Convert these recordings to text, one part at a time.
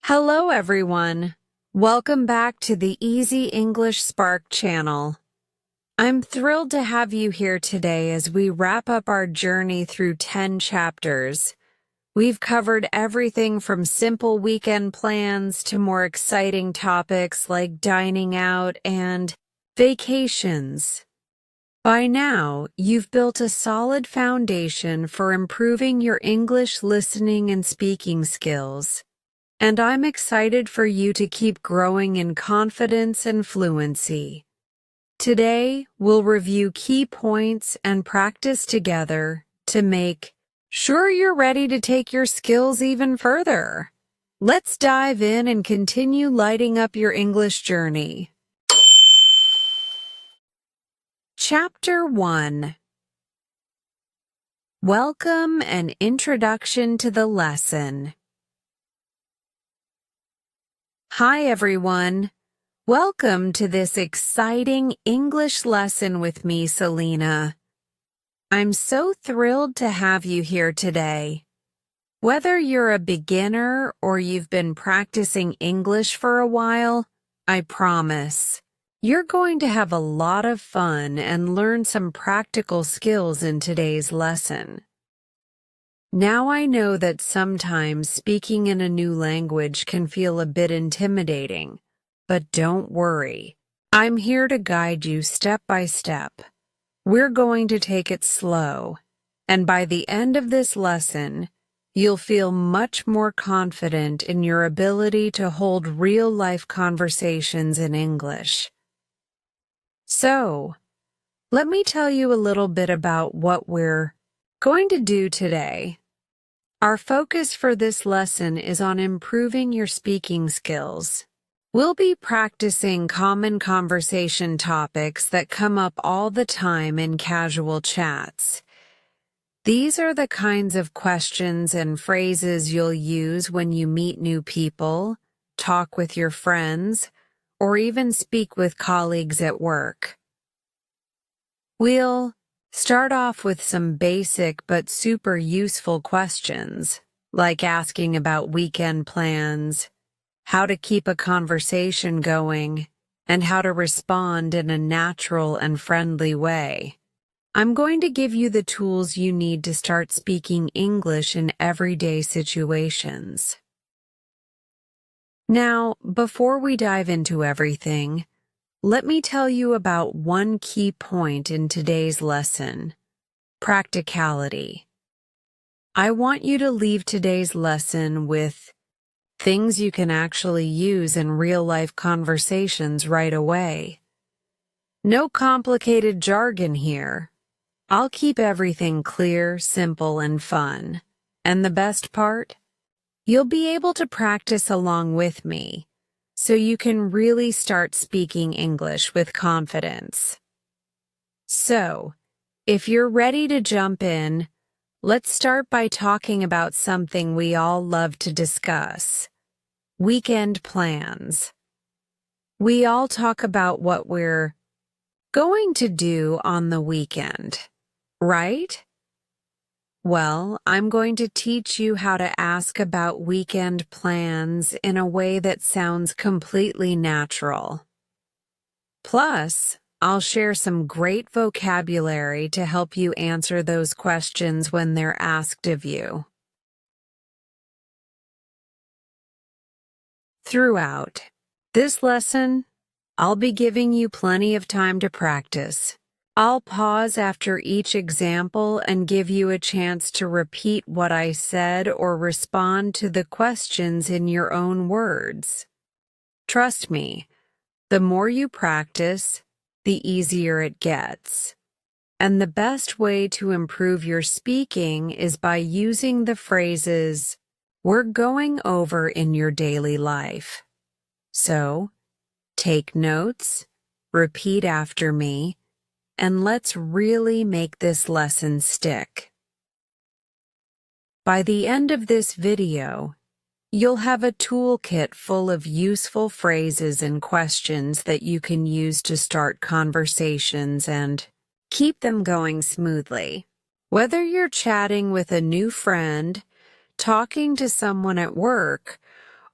Hello, everyone. Welcome back to the Easy English Spark channel. I'm thrilled to have you here today as we wrap up our journey through 10 chapters. We've covered everything from simple weekend plans to more exciting topics like dining out and vacations. By now, you've built a solid foundation for improving your English listening and speaking skills. And I'm excited for you to keep growing in confidence and fluency. Today, we'll review key points and practice together to make sure you're ready to take your skills even further. Let's dive in and continue lighting up your English journey. Chapter 1. Welcome and Introduction to the Lesson. Hi everyone. Welcome to this exciting English lesson with me, Selina. I'm so thrilled to have you here today. Whether you're a beginner or you've been practicing English for a while, I promise, you're going to have a lot of fun and learn some practical skills in today's lesson. Now I know that sometimes speaking in a new language can feel a bit intimidating, but don't worry. I'm here to guide you step by step. We're going to take it slow, and by the end of this lesson, you'll feel much more confident in your ability to hold real-life conversations in English. So, let me tell you a little bit about what we're going to do today. Our focus for this lesson is on improving your speaking skills. We'll be practicing common conversation topics that come up all the time in casual chats. These are the kinds of questions and phrases you'll use when you meet new people, talk with your friends, or even speak with colleagues at work. We'll start off with some basic but super useful questions, like asking about weekend plans, how to keep a conversation going, and how to respond in a natural and friendly way. I'm going to give you the tools you need to start speaking English in everyday situations. Now, before we dive into everything, let me tell you about one key point in today's lesson: practicality. I want you to leave today's lesson with things you can actually use in real-life conversations right away. No complicated jargon here. I'll keep everything clear, simple, and fun. And the best part? You'll be able to practice along with me, so you can really start speaking English with confidence. So, if you're ready to jump in, let's start by talking about something we all love to discuss: weekend plans. We all talk about what we're going to do on the weekend, right? Well, I'm going to teach you how to ask about weekend plans in a way that sounds completely natural. Plus, I'll share some great vocabulary to help you answer those questions when they're asked of you. Throughout this lesson, I'll be giving you plenty of time to practice. I'll pause after each example and give you a chance to repeat what I said or respond to the questions in your own words. Trust me, the more you practice, the easier it gets. And the best way to improve your speaking is by using the phrases we're going over in your daily life. So, take notes, repeat after me, and let's really make this lesson stick. By the end of this video, you'll have a toolkit full of useful phrases and questions that you can use to start conversations and keep them going smoothly. Whether you're chatting with a new friend, talking to someone at work,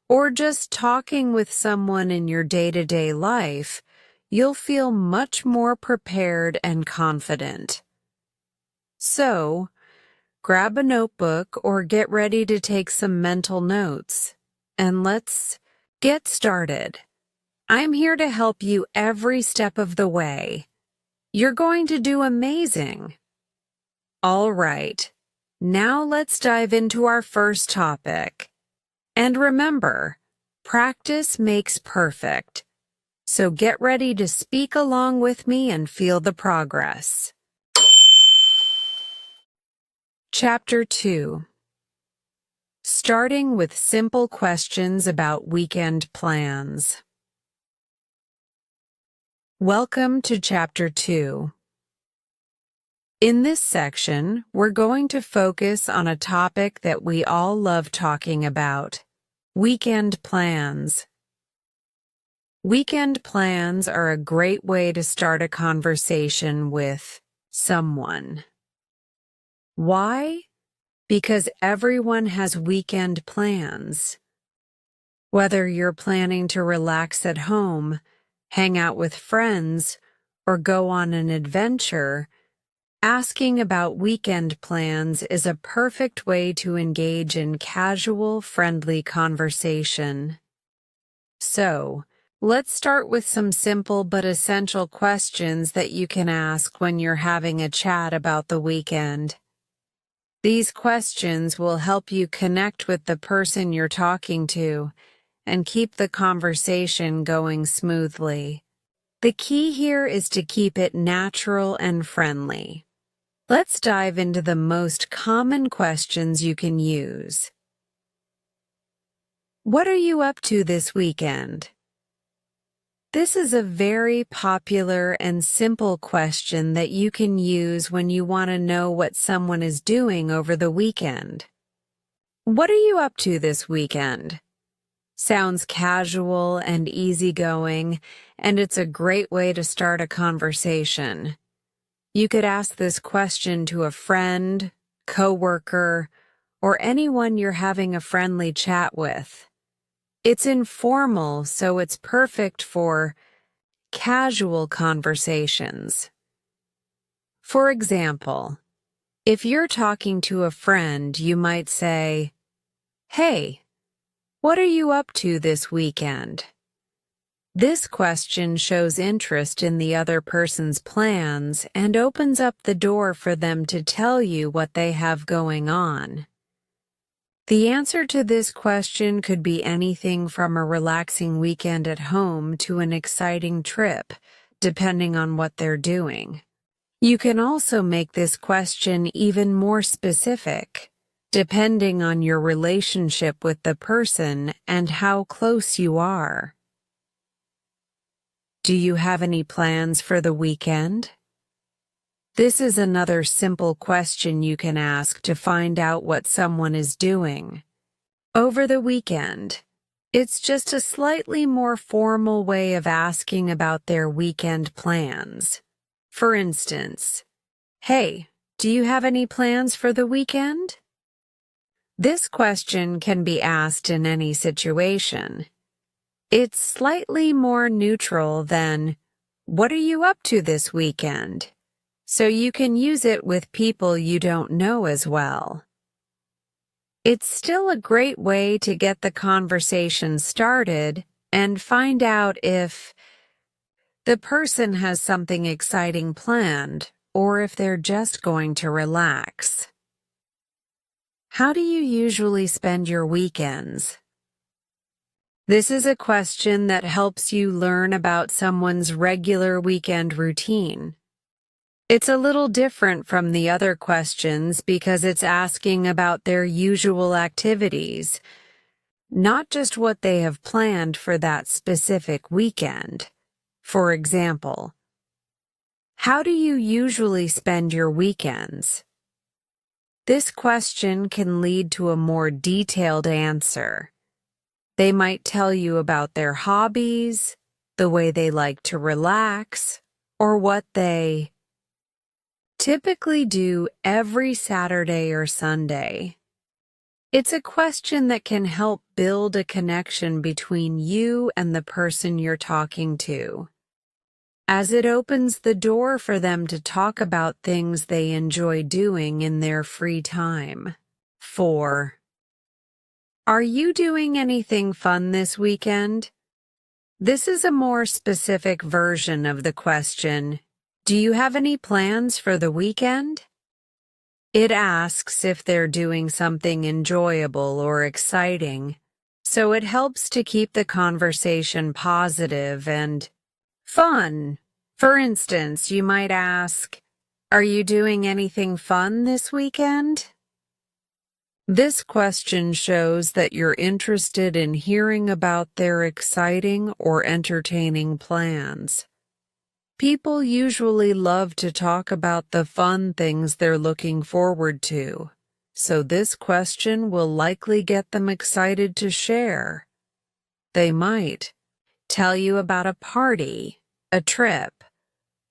or just talking with someone in your day-to-day life, you'll feel much more prepared and confident. So, grab a notebook or get ready to take some mental notes, and let's get started. I'm here to help you every step of the way. You're going to do amazing. All right, now let's dive into our first topic. And remember, practice makes perfect. So get ready to speak along with me and feel the progress. Chapter 2. Starting with simple questions about weekend plans. Welcome to Chapter 2. In this section, we're going to focus on a topic that we all love talking about: weekend plans. Weekend plans are a great way to start a conversation with someone. Why? Because everyone has weekend plans. Whether you're planning to relax at home, hang out with friends, or go on an adventure, asking about weekend plans is a perfect way to engage in casual, friendly conversation. So, let's start with some simple but essential questions that you can ask when you're having a chat about the weekend. These questions will help you connect with the person you're talking to and keep the conversation going smoothly. The key here is to keep it natural and friendly. Let's dive into the most common questions you can use. What are you up to this weekend? This is a very popular and simple question that you can use when you want to know what someone is doing over the weekend. What are you up to this weekend? Sounds casual and easygoing, and it's a great way to start a conversation. You could ask this question to a friend, coworker, or anyone you're having a friendly chat with. It's informal, so it's perfect for casual conversations. For example, if you're talking to a friend, you might say, "Hey, what are you up to this weekend?" This question shows interest in the other person's plans and opens up the door for them to tell you what they have going on. The answer to this question could be anything from a relaxing weekend at home to an exciting trip, depending on what they're doing. You can also make this question even more specific, depending on your relationship with the person and how close you are. Do you have any plans for the weekend? This is another simple question you can ask to find out what someone is doing over the weekend. It's just a slightly more formal way of asking about their weekend plans. For instance, "Hey, do you have any plans for the weekend?" This question can be asked in any situation. It's slightly more neutral than, "What are you up to this weekend?" So you can use it with people you don't know as well. It's still a great way to get the conversation started and find out if the person has something exciting planned or if they're just going to relax. How do you usually spend your weekends? This is a question that helps you learn about someone's regular weekend routine. It's a little different from the other questions because it's asking about their usual activities, not just what they have planned for that specific weekend. For example, how do you usually spend your weekends? This question can lead to a more detailed answer. They might tell you about their hobbies, the way they like to relax, or what they typically do every Saturday or Sunday. It's a question that can help build a connection between you and the person you're talking to, as it opens the door for them to talk about things they enjoy doing in their free time. 4. Are you doing anything fun this weekend? This is a more specific version of the question, do you have any plans for the weekend? It asks if they're doing something enjoyable or exciting, so it helps to keep the conversation positive and fun. For instance, you might ask, are you doing anything fun this weekend? This question shows that you're interested in hearing about their exciting or entertaining plans. People usually love to talk about the fun things they're looking forward to, so this question will likely get them excited to share. They might tell you about a party, a trip,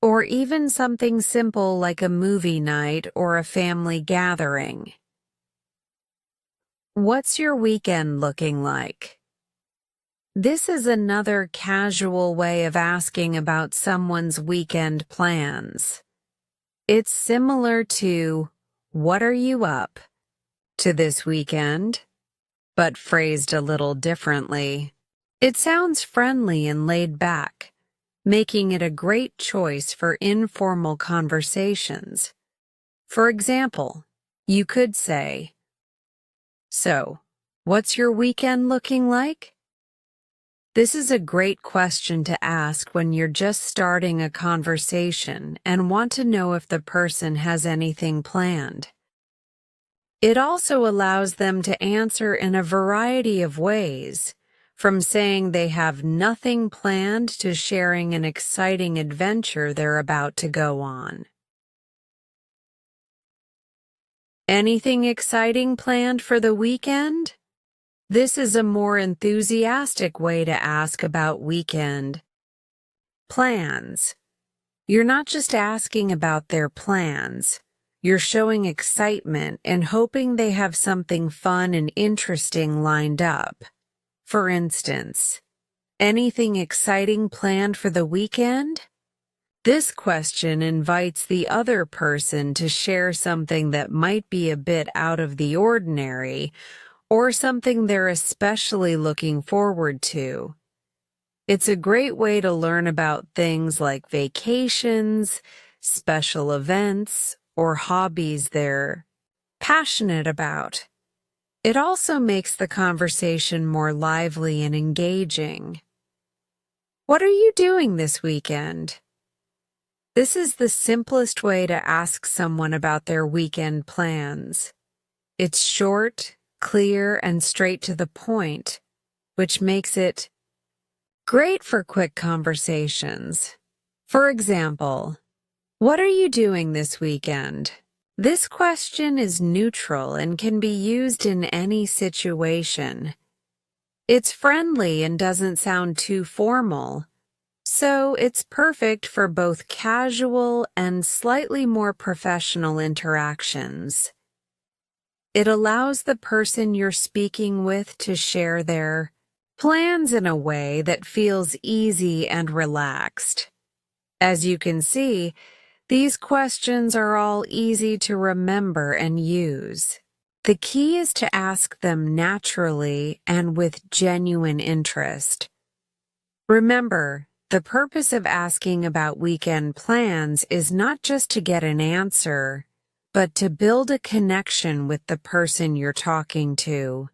or even something simple like a movie night or a family gathering. What's your weekend looking like? This is another casual way of asking about someone's weekend plans. It's similar to, what are you up to this weekend? But phrased a little differently. It sounds friendly and laid back, making it a great choice for informal conversations. For example, you could say, so, what's your weekend looking like? This is a great question to ask when you're just starting a conversation and want to know if the person has anything planned. It also allows them to answer in a variety of ways, from saying they have nothing planned to sharing an exciting adventure they're about to go on. Anything exciting planned for the weekend? This is a more enthusiastic way to ask about weekend plans. You're not just asking about their plans. You're showing excitement and hoping they have something fun and interesting lined up. For instance, anything exciting planned for the weekend? This question invites the other person to share something that might be a bit out of the ordinary or something they're especially looking forward to. It's a great way to learn about things like vacations, special events, or hobbies they're passionate about. It also makes the conversation more lively and engaging. What are you doing this weekend? This is the simplest way to ask someone about their weekend plans. It's short, clear, and straight to the point, which makes it great for quick conversations. For example, what are you doing this weekend? This question is neutral and can be used in any situation. It's friendly and doesn't sound too formal, so it's perfect for both casual and slightly more professional interactions. It allows the person you're speaking with to share their plans in a way that feels easy and relaxed. As you can see, these questions are all easy to remember and use. The key is to ask them naturally and with genuine interest. Remember, the purpose of asking about weekend plans is not just to get an answer, but to build a connection with the person you're talking to.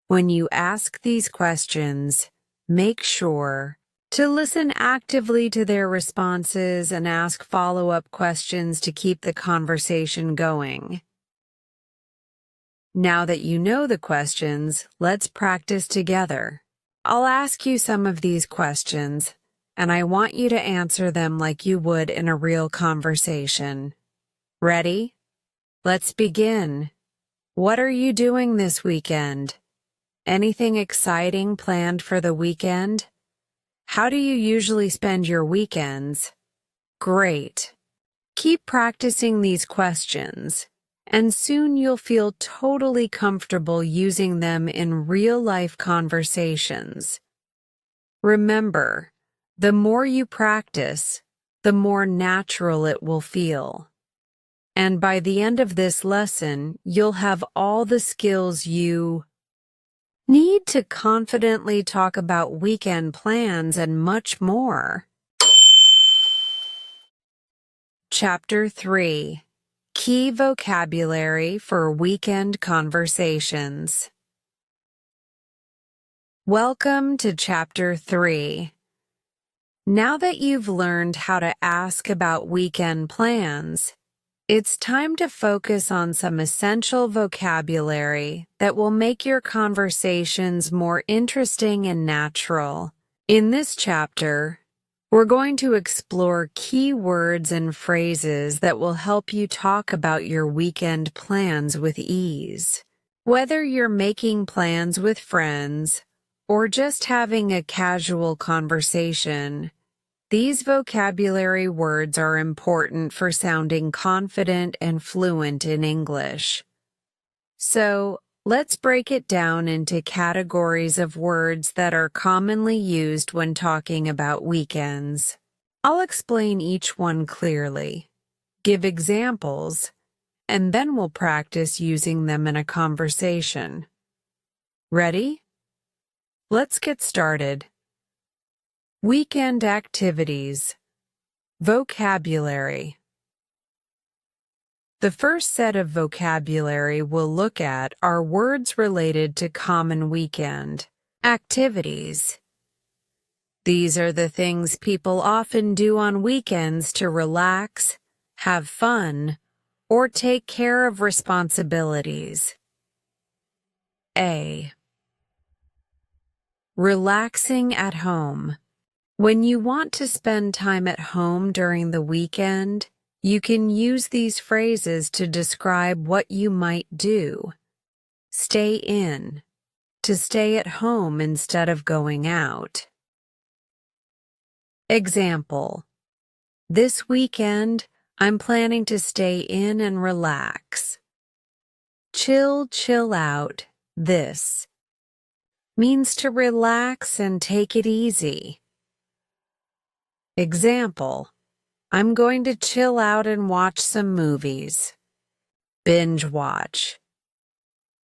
When you ask these questions, make sure to listen actively to their responses and ask follow-up questions to keep the conversation going. Now that you know the questions, let's practice together. I'll ask you some of these questions, and I want you to answer them like you would in a real conversation. Ready? Let's begin. What are you doing this weekend? Anything exciting planned for the weekend? How do you usually spend your weekends? Great. Keep practicing these questions, and soon you'll feel totally comfortable using them in real-life conversations. Remember, the more you practice, the more natural it will feel. And by the end of this lesson, you'll have all the skills you need to confidently talk about weekend plans and much more. Chapter 3: Key Vocabulary for Weekend Conversations. Welcome to Chapter 3. Now that you've learned how to ask about weekend plans, it's time to focus on some essential vocabulary that will make your conversations more interesting and natural. In this chapter, we're going to explore key words and phrases that will help you talk about your weekend plans with ease. Whether you're making plans with friends or just having a casual conversation, these vocabulary words are important for sounding confident and fluent in English. So, let's break it down into categories of words that are commonly used when talking about weekends. I'll explain each one clearly, give examples, and then we'll practice using them in a conversation. Ready? Let's get started. Weekend activities. Vocabulary. The first set of vocabulary we'll look at are words related to common weekend activities. These are the things people often do on weekends to relax, have fun, or take care of responsibilities. A. Relaxing at home. When you want to spend time at home during the weekend, you can use these phrases to describe what you might do. Stay in, to stay at home instead of going out. Example: this weekend, I'm planning to stay in and relax. Chill out, this means to relax and take it easy. Example: I'm going to chill out and watch some movies. Binge watch.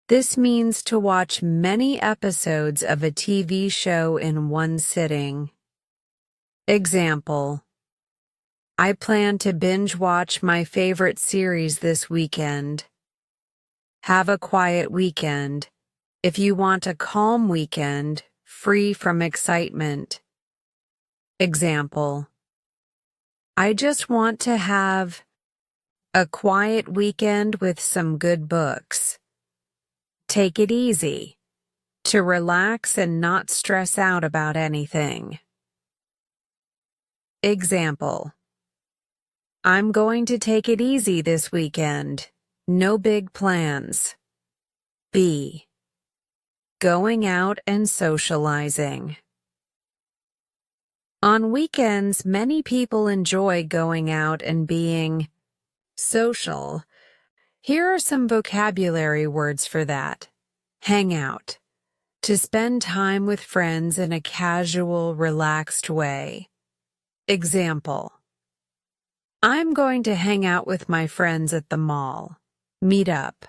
This means to watch many episodes of a TV show in one sitting. Example: I plan to binge watch my favorite series this weekend. Have a quiet weekend. If you want a calm weekend, free from excitement. Example: I just want to have a quiet weekend with some good books. Take it easy, to relax and not stress out about anything. Example: I'm going to take it easy this weekend. No big plans. B. Going out and socializing. On weekends, many people enjoy going out and being social. Here are some vocabulary words for that. Hang out. To spend time with friends in a casual, relaxed way. Example: I'm going to hang out with my friends at the mall. Meet up.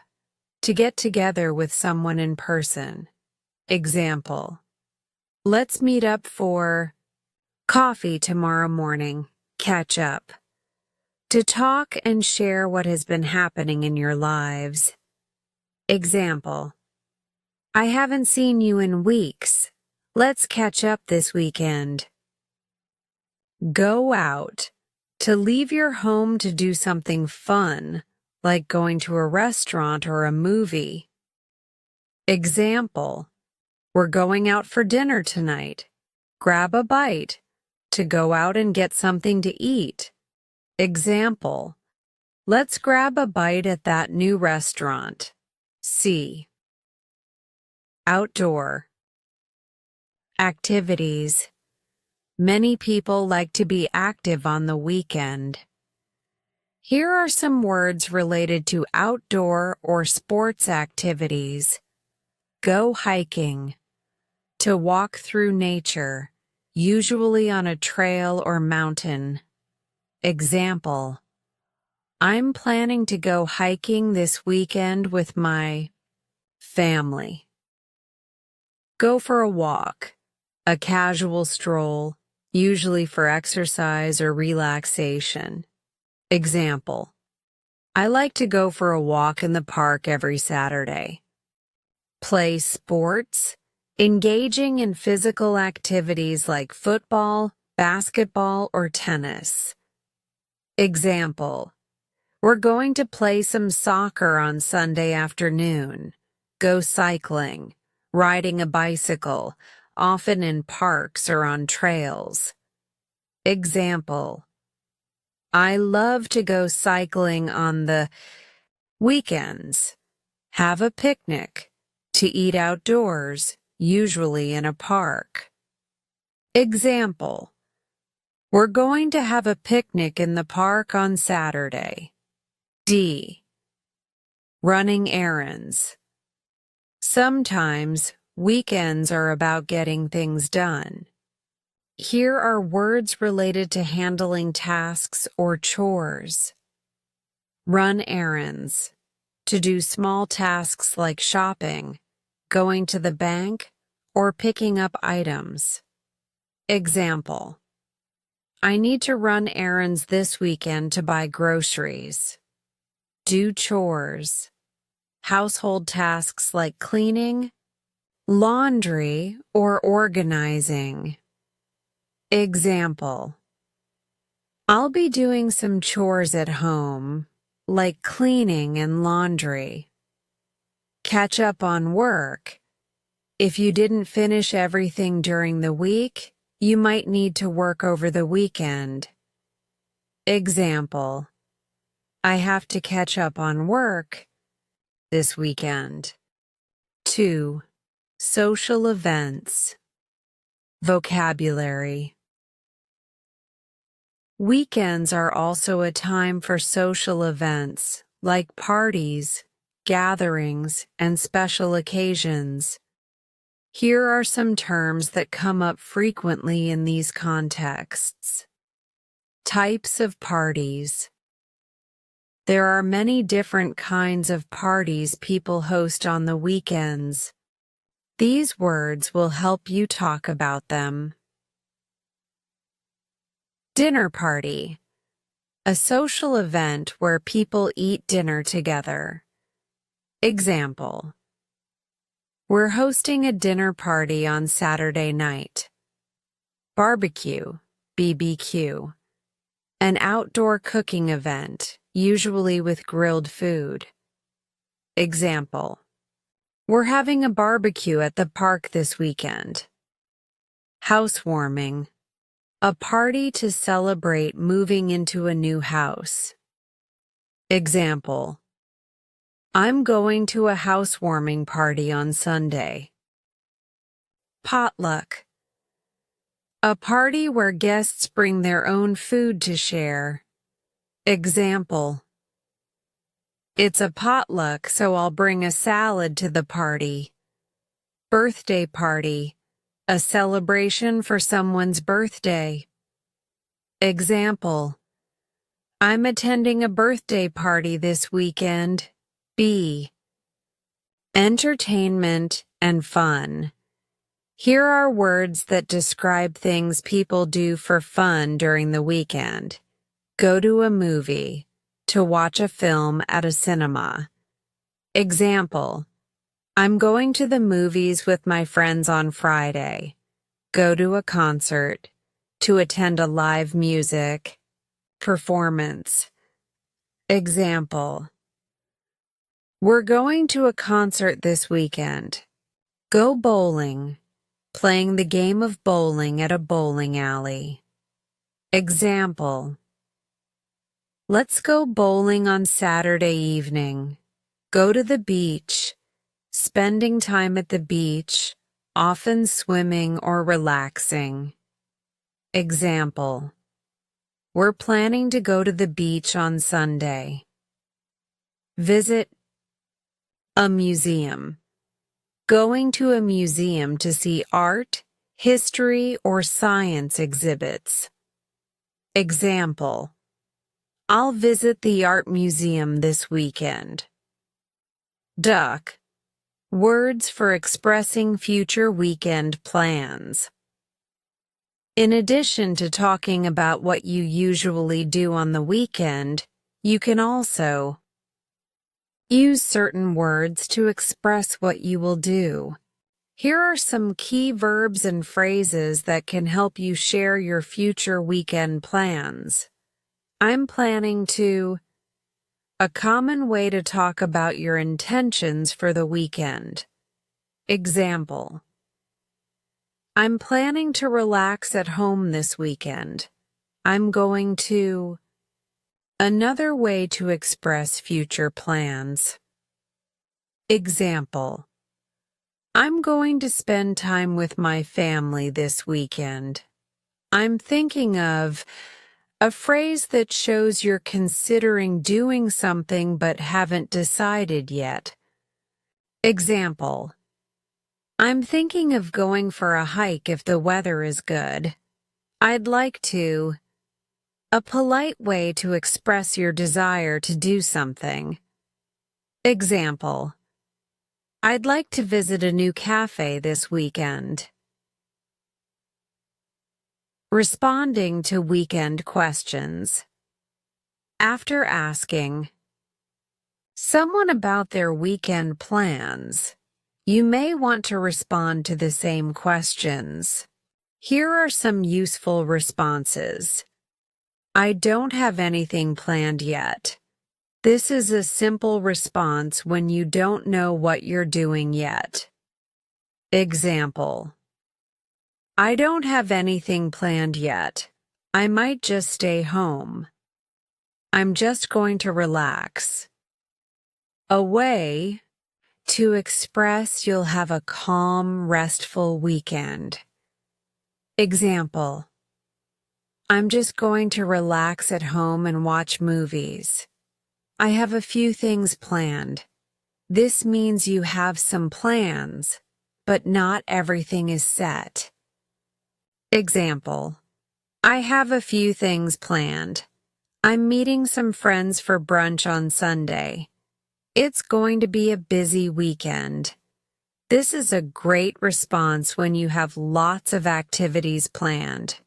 To get together with someone in person. Example: let's meet up for coffee tomorrow morning. Catch up. To talk and share what has been happening in your lives. Example: I haven't seen you in weeks. Let's catch up this weekend. Go out. To leave your home to do something fun, like going to a restaurant or a movie. Example: we're going out for dinner tonight. Grab a bite. To go out and get something to eat. Example: let's grab a bite at that new restaurant. C. Outdoor activities. Many people like to be active on the weekend. Here are some words related to outdoor or sports activities. Go hiking. To walk through nature, usually on a trail or mountain. Example: I'm planning to go hiking this weekend with my family. Go for a walk. A casual stroll, usually for exercise or relaxation. Example: I like to go for a walk in the park every Saturday. Play sports. Engaging in physical activities like football, basketball, or tennis. Example: we're going to play some soccer on Sunday afternoon. Go cycling, riding a bicycle, often in parks or on trails. Example: I love to go cycling on the weekends. Have a picnic. To eat outdoors, usually in a park. Example: we're going to have a picnic in the park on Saturday. D. Running errands. Sometimes, weekends are about getting things done. Here are words related to handling tasks or chores. Run errands. To do small tasks like shopping, going to the bank, or picking up items. Example: I need to run errands this weekend to buy groceries. Do chores. Household tasks like cleaning, laundry, or organizing. Example: I'll be doing some chores at home, like cleaning and laundry. Catch up on work. If you didn't finish everything during the week, you might need to work over the weekend. Example: I have to catch up on work this weekend. 2. Social events. Vocabulary. Weekends are also a time for social events, like parties, gatherings, and special occasions. Here are some terms that come up frequently in these contexts. Types of parties. There are many different kinds of parties people host on the weekends. These words will help you talk about them. Dinner party. A social event where people eat dinner together. Example: we're hosting a dinner party on Saturday night. Barbecue, BBQ. An outdoor cooking event, usually with grilled food. Example: we're having a barbecue at the park this weekend. Housewarming. A party to celebrate moving into a new house. Example: I'm going to a housewarming party on Sunday. Potluck. A party where guests bring their own food to share. Example: it's a potluck, so I'll bring a salad to the party. Birthday party. A celebration for someone's birthday. Example: I'm attending a birthday party this weekend. B. Entertainment and fun. Here are words that describe things people do for fun during the weekend. Go to a movie. To watch a film at a cinema. Example: I'm going to the movies with my friends on Friday. Go to a concert. To attend a live music performance. Example: we're going to a concert this weekend. Go bowling. Playing the game of bowling at a bowling alley. Example: let's go bowling on Saturday evening. Go to the beach. Spending time at the beach, often swimming or relaxing. Example: We're planning to go to the beach on Sunday. Visit a museum. Going to a museum to see art, history, or science exhibits. Example: I'll visit the art museum this weekend. Duck. Words for expressing future weekend plans. In addition to talking about what you usually do on the weekend, you can also use certain words to express what you will do. Here are some key verbs and phrases that can help you share your future weekend plans. I'm planning to. A common way to talk about your intentions for the weekend. Example: I'm planning to relax at home this weekend. I'm going to. Another way to express future plans. Example: I'm going to spend time with my family this weekend. I'm thinking of. A phrase that shows you're considering doing something but haven't decided yet. Example: I'm thinking of going for a hike if the weather is good. I'd like to. A polite way to express your desire to do something. Example: I'd like to visit a new cafe this weekend. Responding to weekend questions. After asking someone about their weekend plans, you may want to respond to the same questions. Here are some useful responses. I don't have anything planned yet. This is a simple response when you don't know what you're doing yet. Example: I don't have anything planned yet. I might just stay home. I'm just going to relax. A way to express you'll have a calm, restful weekend. Example: I'm just going to relax at home and watch movies. I have a few things planned. This means you have some plans, but not everything is set. Example: I have a few things planned. I'm meeting some friends for brunch on Sunday. It's going to be a busy weekend. This is a great response when you have lots of activities planned.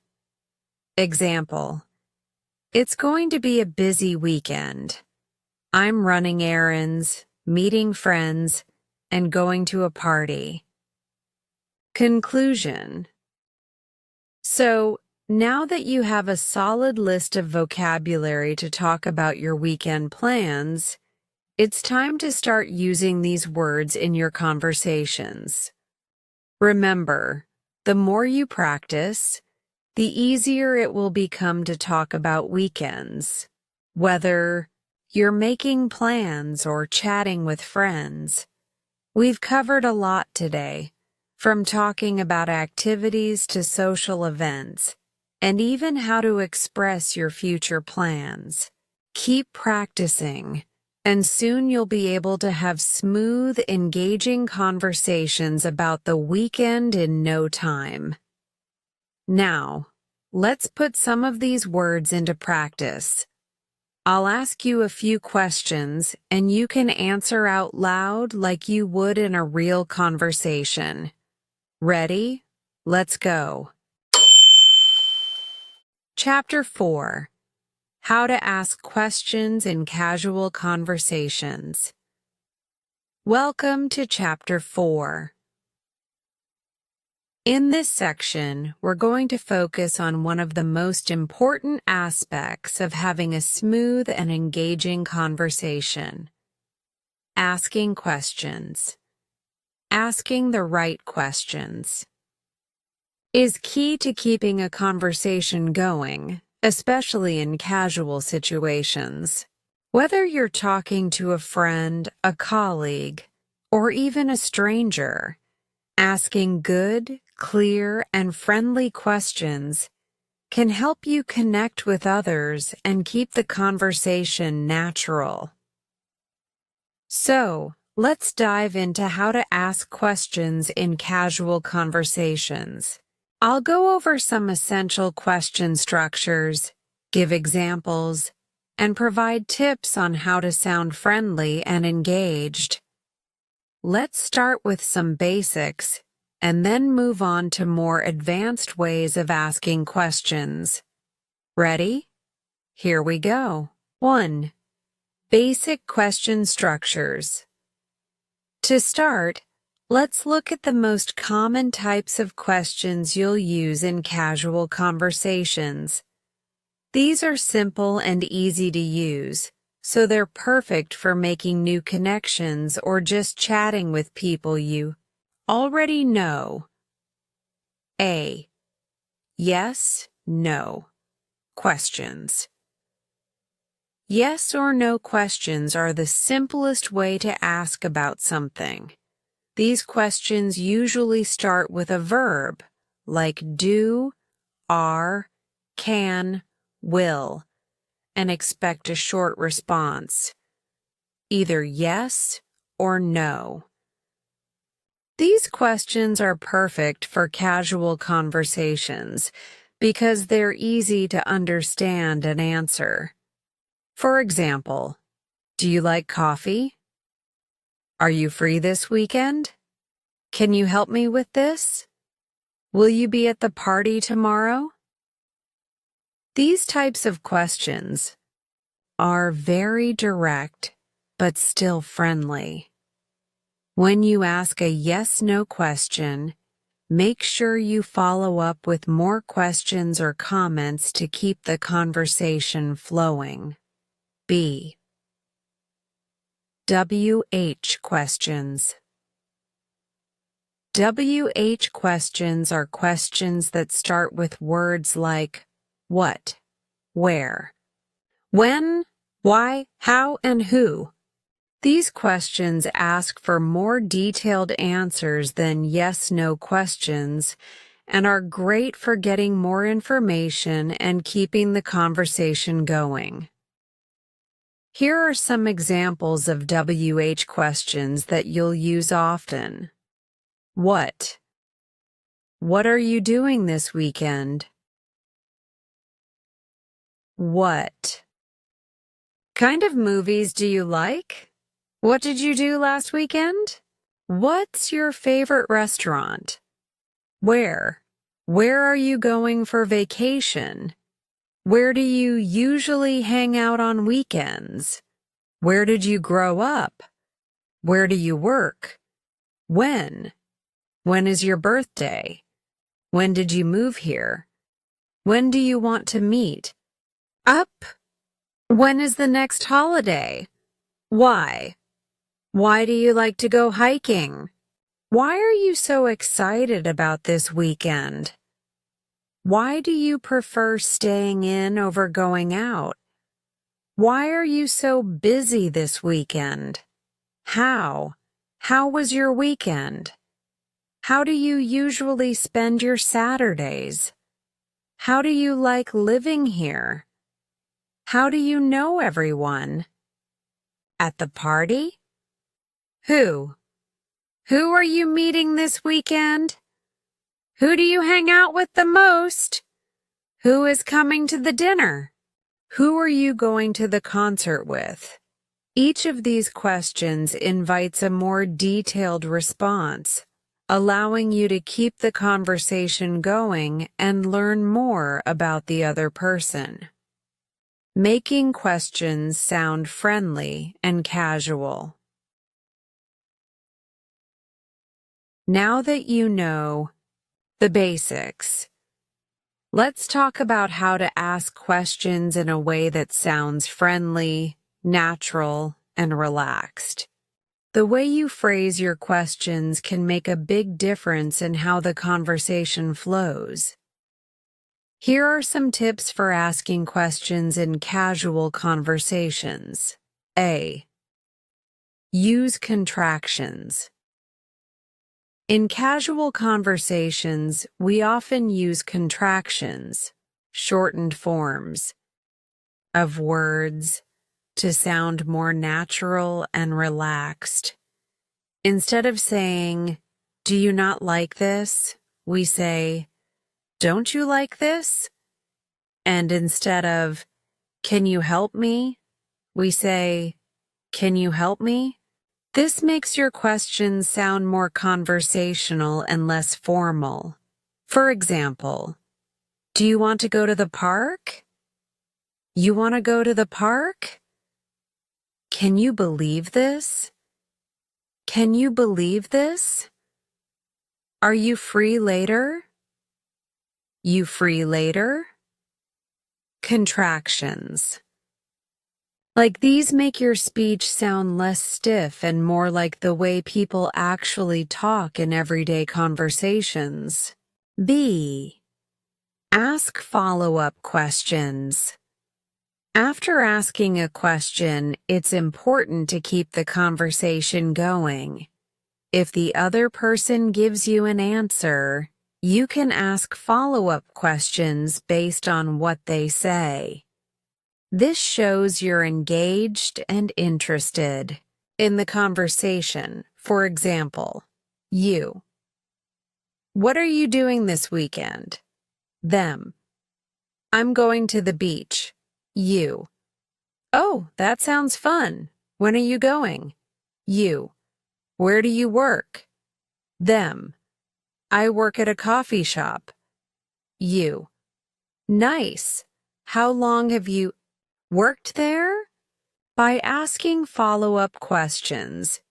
Example: It's going to be a busy weekend. I'm running errands, meeting friends, and going to a party. Conclusion. So, now that you have a solid list of vocabulary to talk about your weekend plans, it's time to start using these words in your conversations. Remember, the more you practice, the easier it will become to talk about weekends. Whether you're making plans or chatting with friends, we've covered a lot today. From talking about activities to social events, and even how to express your future plans. Keep practicing, and soon you'll be able to have smooth, engaging conversations about the weekend in no time. Now, let's put some of these words into practice. I'll ask you a few questions, and you can answer out loud like you would in a real conversation. Ready? Let's go. Chapter 4. How to ask questions in casual conversations. Welcome to Chapter 4. In this section, we're going to focus on one of the most important aspects of having a smooth and engaging conversation: asking questions. Asking the right questions is key to keeping a conversation going, especially in casual situations. Whether you're talking to a friend, a colleague, or even a stranger, asking good, clear, and friendly questions can help you connect with others and keep the conversation natural. So, let's dive into how to ask questions in casual conversations. I'll go over some essential question structures, give examples, and provide tips on how to sound friendly and engaged. Let's start with some basics and then move on to more advanced ways of asking questions. Ready? Here we go. 1. Basic question structures. To start, let's look at the most common types of questions you'll use in casual conversations. These are simple and easy to use, so they're perfect for making new connections or just chatting with people you already know. A. Yes, no questions. Yes or no questions are the simplest way to ask about something. These questions usually start with a verb, like do, are, can, will, and expect a short response, either yes or no. These questions are perfect for casual conversations because they're easy to understand and answer. For example, do you like coffee? Are you free this weekend? Can you help me with this? Will you be at the party tomorrow? These types of questions are very direct, but still friendly. When you ask a yes-no question, make sure you follow up with more questions or comments to keep the conversation flowing. B. WH questions. WH questions are questions that start with words like what, where, when, why, how, and who. These questions ask for more detailed answers than yes-no questions and are great for getting more information and keeping the conversation going. Here are some examples of WH questions that you'll use often. What? What are you doing this weekend? What kind of movies do you like? What did you do last weekend? What's your favorite restaurant? Where? Where are you going for vacation? Where do you usually hang out on weekends? Where did you grow up? Where do you work? When? When is your birthday? When did you move here? When do you want to meet? Up? When is the next holiday? Why? Why do you like to go hiking? Why are you so excited about this weekend? Why do you prefer staying in over going out? Why are you so busy this weekend? How? How was your weekend? How do you usually spend your Saturdays? How do you like living here? How do you know everyone? At the party? Who? Who are you meeting this weekend? Who do you hang out with the most? Who is coming to the dinner? Who are you going to the concert with? Each of these questions invites a more detailed response, allowing you to keep the conversation going and learn more about the other person. Making questions sound friendly and casual. Now that you know the basics, let's talk about how to ask questions in a way that sounds friendly, natural, and relaxed. The way you phrase your questions can make a big difference in how the conversation flows. Here are some tips for asking questions in casual conversations. A. Use contractions. In casual conversations, we often use contractions, shortened forms of words to sound more natural and relaxed. Instead of saying, "Do you not like this?" we say, "Don't you like this?" And instead of, "Can you help me?" we say, "Can you help me?" This makes your questions sound more conversational and less formal. For example, "Do you want to go to the park?" "You want to go to the park?" "Can you believe this?" "Can you believe this?" "Are you free later?" "You free later?" Contractions. Like these make your speech sound less stiff and more like the way people actually talk in everyday conversations. B. Ask follow-up questions. After asking a question, it's important to keep the conversation going. If the other person gives you an answer, you can ask follow-up questions based on what they say. This shows you're engaged and interested in the conversation. For example, you. "What are you doing this weekend?" Them. "I'm going to the beach." You. "Oh, that sounds fun. When are you going?" You. "Where do you work?" Them. "I work at a coffee shop." You. "Nice. How long have you worked there?" By asking follow-up questions,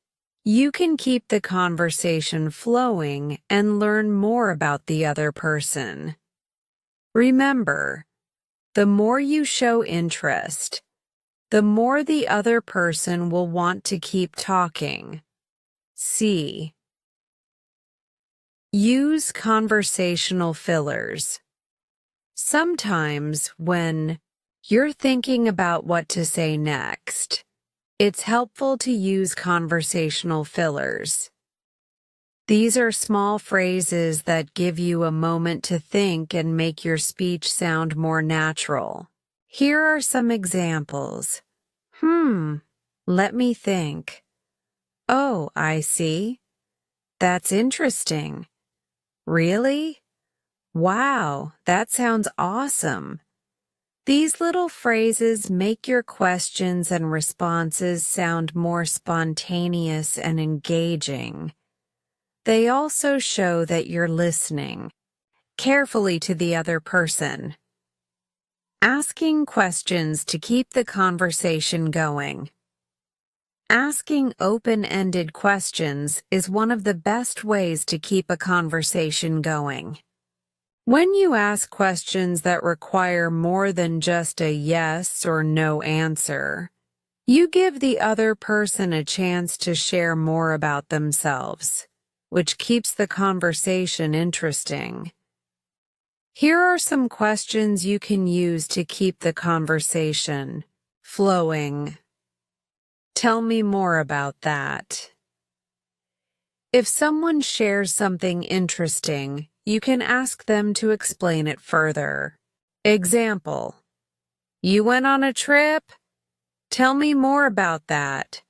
you can keep the conversation flowing and learn more about the other person. Remember, the more you show interest, the more the other person will want to keep talking. C. Use conversational fillers. Sometimes when you're thinking about what to say next, it's helpful to use conversational fillers. These are small phrases that give you a moment to think and make your speech sound more natural. Here are some examples. Let me think. "Oh, I see. That's interesting." "Really? Wow, that sounds awesome." These little phrases make your questions and responses sound more spontaneous and engaging. They also show that you're listening carefully to the other person. Asking questions to keep the conversation going. Asking open-ended questions is one of the best ways to keep a conversation going. When you ask questions that require more than just a yes or no answer, you give the other person a chance to share more about themselves, which keeps the conversation interesting. Here are some questions you can use to keep the conversation flowing. Tell me more about that. If someone shares something interesting, you can ask them to explain it further. Example: "You went on a trip? Tell me more about that."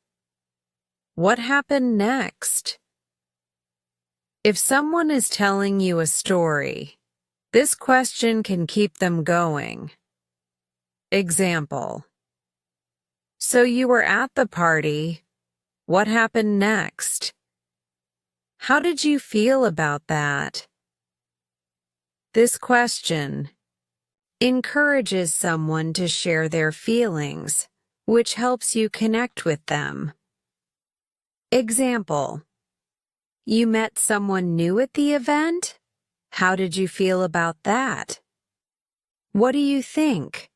"What happened next?" If someone is telling you a story, this question can keep them going. Example: "So you were at the party. What happened next?" "How did you feel about that?" This question encourages someone to share their feelings, which helps you connect with them. Example: "You met someone new at the event? How did you feel about that?" "What do you think?"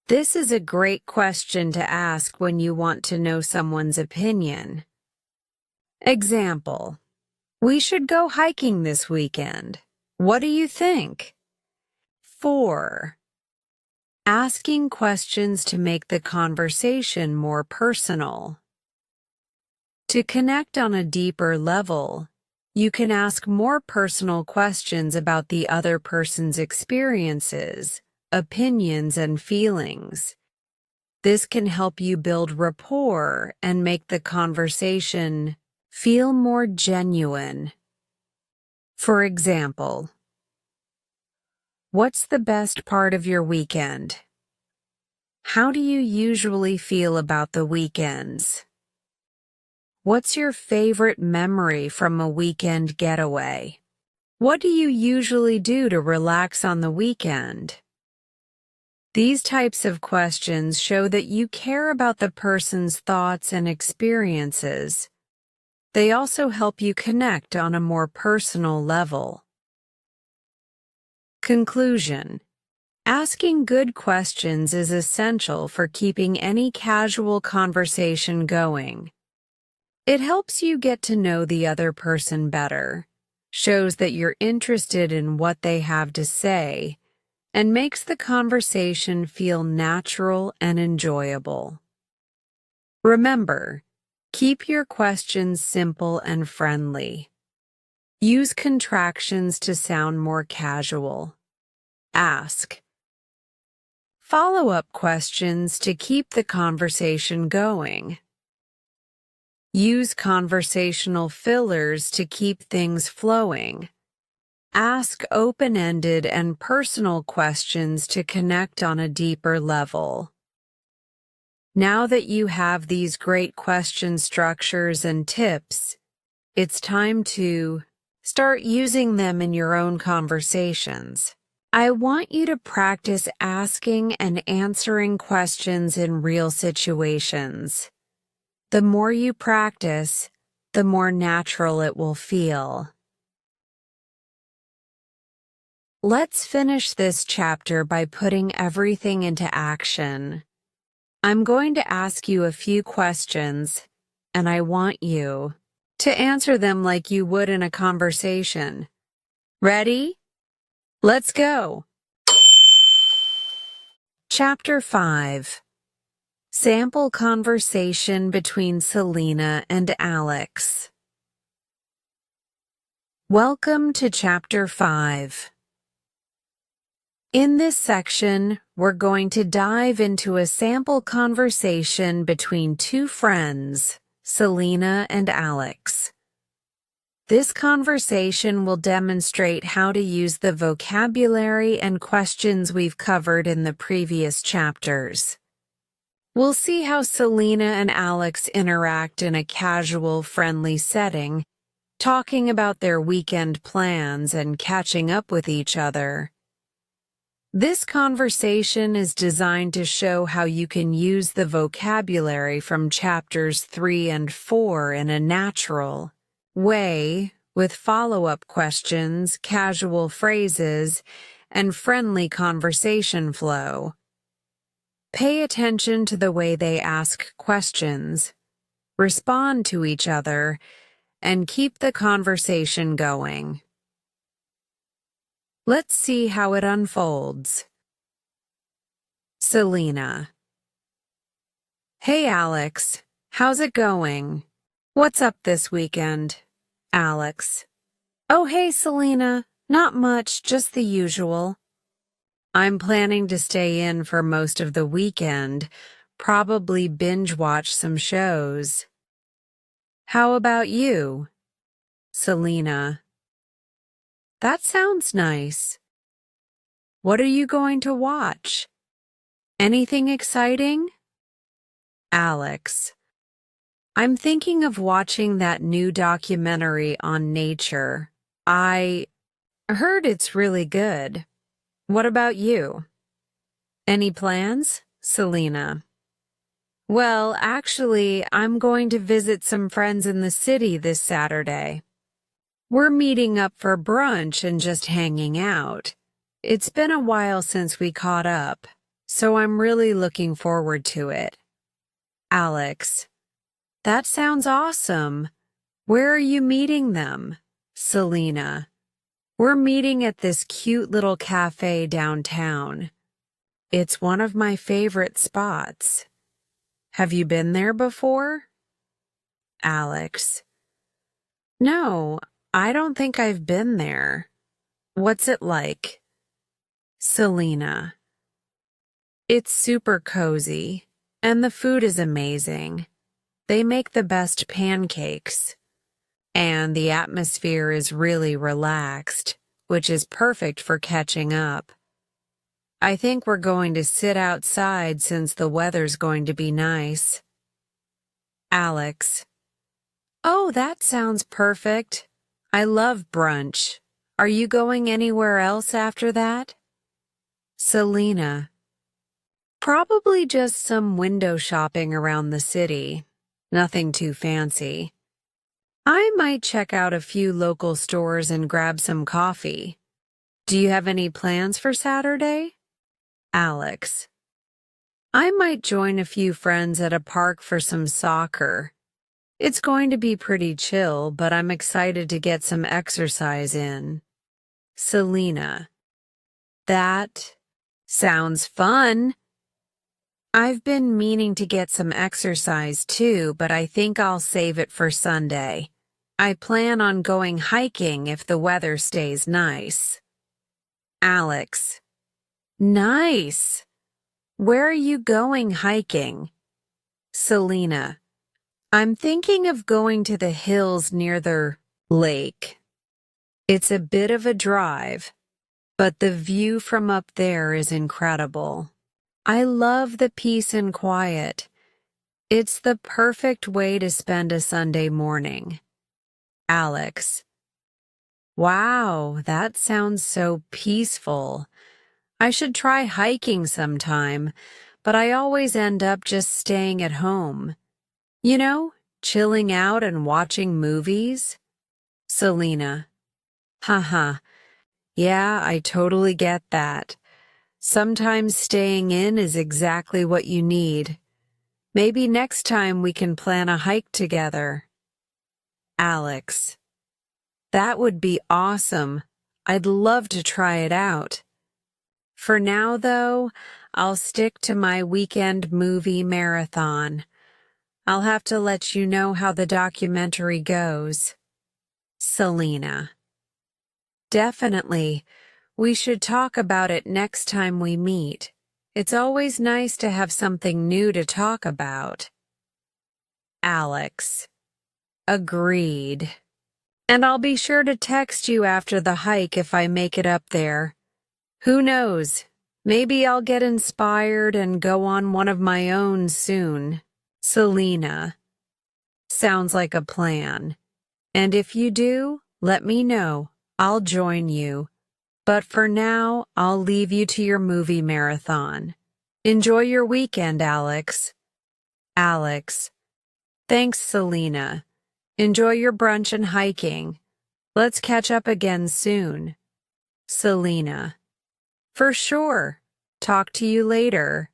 This is a great question to ask when you want to know someone's opinion. Example: "We should go hiking this weekend. What do you think?" 4. Asking questions to make the conversation more personal. To connect on a deeper level, You can ask more personal questions about the other person's experiences, opinions, and feelings. This can help you build rapport and make the conversation feel more genuine. For example, what's the best part of your weekend? How do you usually feel about the weekends? What's your favorite memory from a weekend getaway? What do you usually do to relax on the weekend? These types of questions show that you care about the person's thoughts and experiences. They also help you connect on a more personal level. Conclusion: asking good questions is essential for keeping any casual conversation going. It helps you get to know the other person better, shows that you're interested in what they have to say, and makes the conversation feel natural and enjoyable. Remember, keep your questions simple and friendly. Use contractions to sound more casual. Ask follow-up questions to keep the conversation going. Use conversational fillers to keep things flowing. Ask open-ended and personal questions to connect on a deeper level. Now that you have these great question structures and tips, it's time to start using them in your own conversations. I want you to practice asking and answering questions in real situations. The more you practice, the more natural it will feel. Let's finish this chapter by putting everything into action. I'm going to ask you a few questions, and I want you to answer them like you would in a conversation. Ready? Let's go! Chapter 5. Sample conversation between Selina and Alex. Welcome to Chapter 5. In this section, we're going to dive into a sample conversation between two friends, Selina and Alex. This conversation will demonstrate how to use the vocabulary and questions we've covered in the previous chapters. We'll see how Selina and Alex interact in a casual, friendly setting, talking about their weekend plans and catching up with each other. This conversation is designed to show how you can use the vocabulary from chapters 3 and 4 in a natural way, with follow-up questions, casual phrases, and friendly conversation flow. Pay attention to the way they ask questions, respond to each other, and keep the conversation going. Let's see how it unfolds. Selina: Hey Alex, how's it going? What's up this weekend? Alex: Oh hey Selina, not much, just the usual. I'm planning to stay in for most of the weekend, probably binge watch some shows. How about you? Selina: That sounds nice. What are you going to watch? Anything exciting? Alex: I'm thinking of watching that new documentary on nature. I heard it's really good. What about you? Any plans? Selina: Well, actually, I'm going to visit some friends in the city this Saturday. We're meeting up for brunch and just hanging out. It's been a while since we caught up, so I'm really looking forward to it. Alex: That sounds awesome. Where are you meeting them? Selina: We're meeting at this cute little cafe downtown. It's one of my favorite spots. Have you been there before? Alex: No, I don't think I've been there. What's it like? Selina. It's super cozy, and the food is amazing. They make the best pancakes, and the atmosphere is really relaxed, which is perfect for catching up. I think we're going to sit outside since the weather's going to be nice. Alex. Oh, that sounds perfect. I love brunch. Are you going anywhere else after that? Selina. Probably just some window shopping around the city. Nothing too fancy. I might check out a few local stores and grab some coffee. Do you have any plans for Saturday? Alex. I might join a few friends at a park for some soccer. It's going to be pretty chill, but I'm excited to get some exercise in. Selina. That sounds fun. I've been meaning to get some exercise too, but I think I'll save it for Sunday. I plan on going hiking if the weather stays nice. Alex. Nice. Where are you going hiking? Selina. I'm thinking of going to the hills near the lake. It's a bit of a drive, but the view from up there is incredible. I love the peace and quiet. It's the perfect way to spend a Sunday morning. Alex. Wow, that sounds so peaceful. I should try hiking sometime, but I always end up just staying at home. You know, chilling out and watching movies? Selina. Haha. Yeah, I totally get that. Sometimes staying in is exactly what you need. Maybe next time we can plan a hike together. Alex. That would be awesome. I'd love to try it out. For now, though, I'll stick to my weekend movie marathon. I'll have to let you know how the documentary goes. Selina. Definitely. We should talk about it next time we meet. It's always nice to have something new to talk about. Alex. Agreed. And I'll be sure to text you after the hike if I make it up there. Who knows? Maybe I'll get inspired and go on one of my own soon. Selina. Sounds like a plan. And if you do, let me know. I'll join you. But for now, I'll leave you to your movie marathon. Enjoy your weekend, Alex. Alex. Thanks, Selina. Enjoy your brunch and hiking. Let's catch up again soon. Selina. For sure. Talk to you later.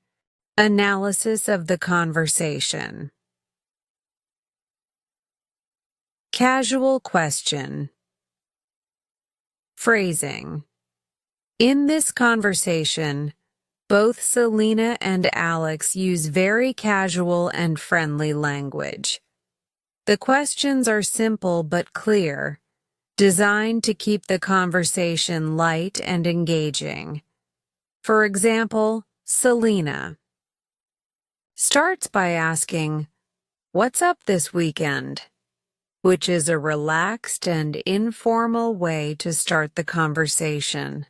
Analysis of the conversation. Casual question. Phrasing. In this conversation, both Selina and Alex use very casual and friendly language. The questions are simple but clear, designed to keep the conversation light and engaging. For example, Selina starts by asking, "What's up this weekend?" which is a relaxed and informal way to start the conversation.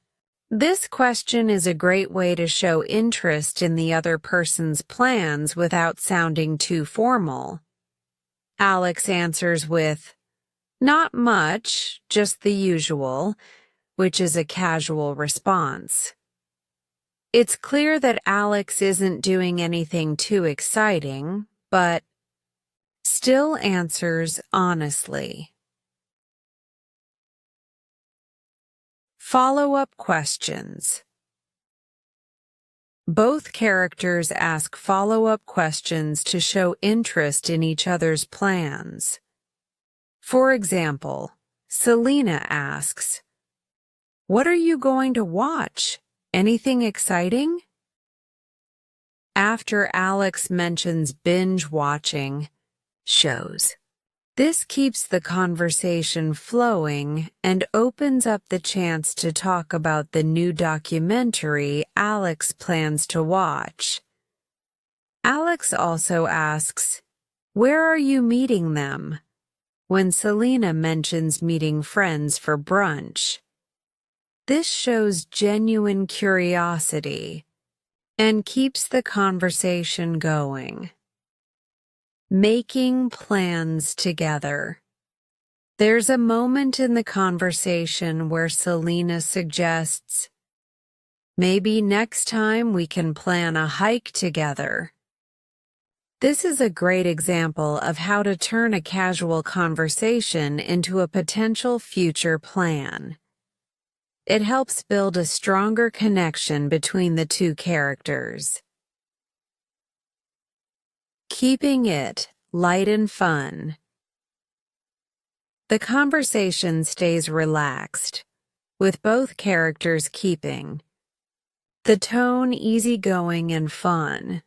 This question is a great way to show interest in the other person's plans without sounding too formal. Alex answers with, "Not much, just the usual," which is a casual response. It's clear that Alex isn't doing anything too exciting, but still answers honestly. Follow-up questions. Both characters ask follow-up questions to show interest in each other's plans. For example, Selina asks, "What are you going to watch? Anything exciting?" After Alex mentions binge watching shows, This keeps the conversation flowing and opens up the chance to talk about the new documentary Alex plans to watch. Alex also asks, "Where are you meeting them?" when Selina mentions meeting friends for brunch. This shows genuine curiosity and keeps the conversation going. Making plans together. There's a moment in the conversation where Selina suggests, "Maybe next time we can plan a hike together." This is a great example of how to turn a casual conversation into a potential future plan. It helps build a stronger connection between the two characters. Keeping it light and fun. The conversation stays relaxed, with both characters keeping the tone easygoing and fun.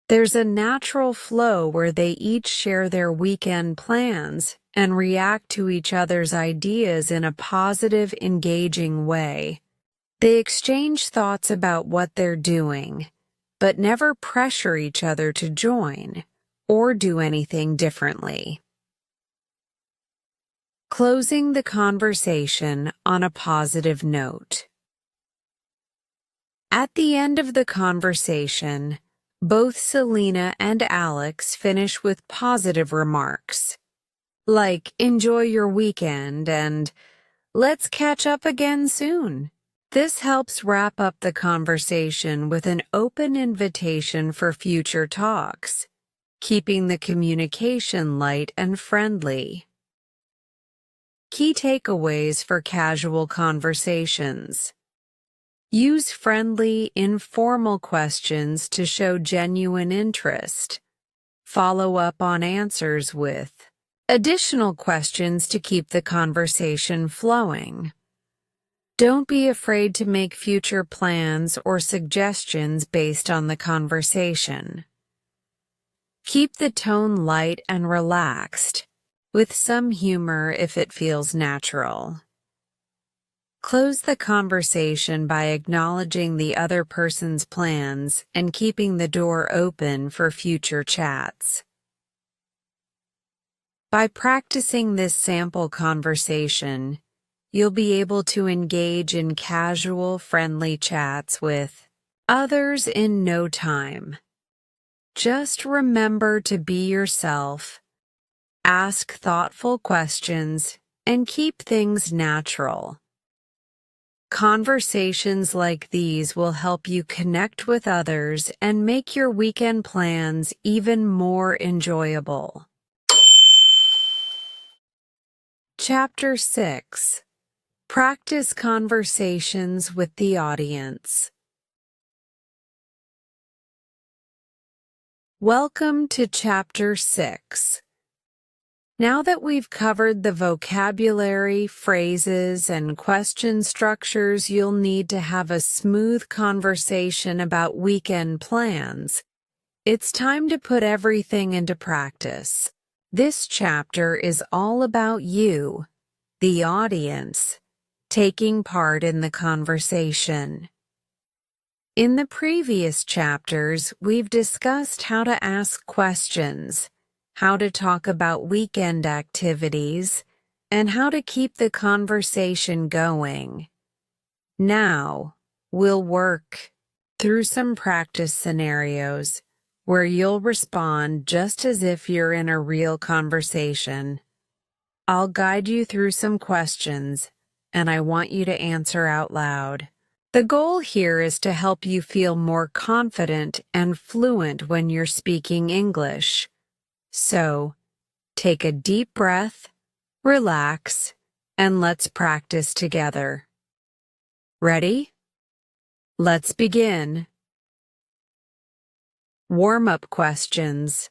There's a natural flow where they each share their weekend plans and react to each other's ideas in a positive, engaging way. They exchange thoughts about what they're doing, but never pressure each other to join or do anything differently. Closing the conversation on a positive note. At the end of the conversation, both Selina and Alex finish with positive remarks, like "enjoy your weekend" and "let's catch up again soon." This helps wrap up the conversation with an open invitation for future talks, keeping the communication light and friendly. Key takeaways for casual conversations. Use friendly, informal questions to show genuine interest. Follow up on answers with additional questions to keep the conversation flowing. Don't be afraid to make future plans or suggestions based on the conversation. Keep the tone light and relaxed, with some humor if it feels natural. Close the conversation by acknowledging the other person's plans and keeping the door open for future chats. By practicing this sample conversation, you'll be able to engage in casual, friendly chats with others in no time. Just remember to be yourself, ask thoughtful questions, and keep things natural. Conversations like these will help you connect with others and make your weekend plans even more enjoyable. Chapter 6. Practice conversations with the audience. Welcome to Chapter 6. Now that we've covered the vocabulary, phrases, and question structures you'll need to have a smooth conversation about weekend plans, it's time to put everything into practice. This chapter is all about you, the audience, taking part in the conversation. In the previous chapters, we've discussed how to ask questions, how to talk about weekend activities, and how to keep the conversation going. Now, we'll work through some practice scenarios where you'll respond just as if you're in a real conversation. I'll guide you through some questions, and I want you to answer out loud. The goal here is to help you feel more confident and fluent when you're speaking English. So, take a deep breath, relax, and let's practice together. Ready? Let's begin. Warm-up questions.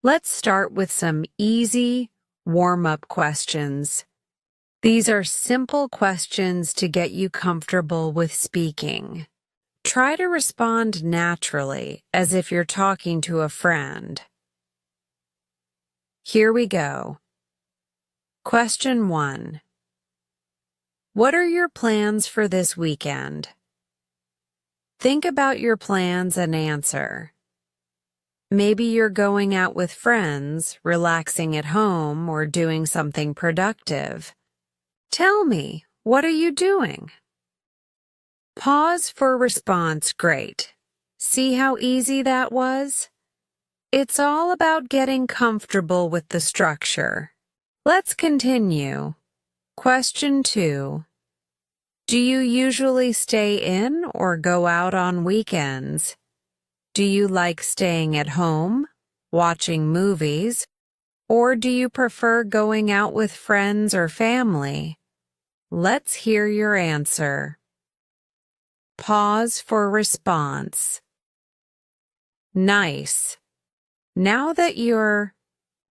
Let's start with some easy warm-up questions. These are simple questions to get you comfortable with speaking. Try to respond naturally, as if you're talking to a friend. Here we go. Question 1. What are your plans for this weekend? Think about your plans and answer. Maybe you're going out with friends, relaxing at home, or doing something productive. Tell me, what are you doing? Pause for response. Great. See how easy that was? It's all about getting comfortable with the structure. Let's continue. Question 2. Do you usually stay in or go out on weekends? Do you like staying at home, watching movies, or do you prefer going out with friends or family? Let's hear your answer. Pause for response. Nice. Now that you're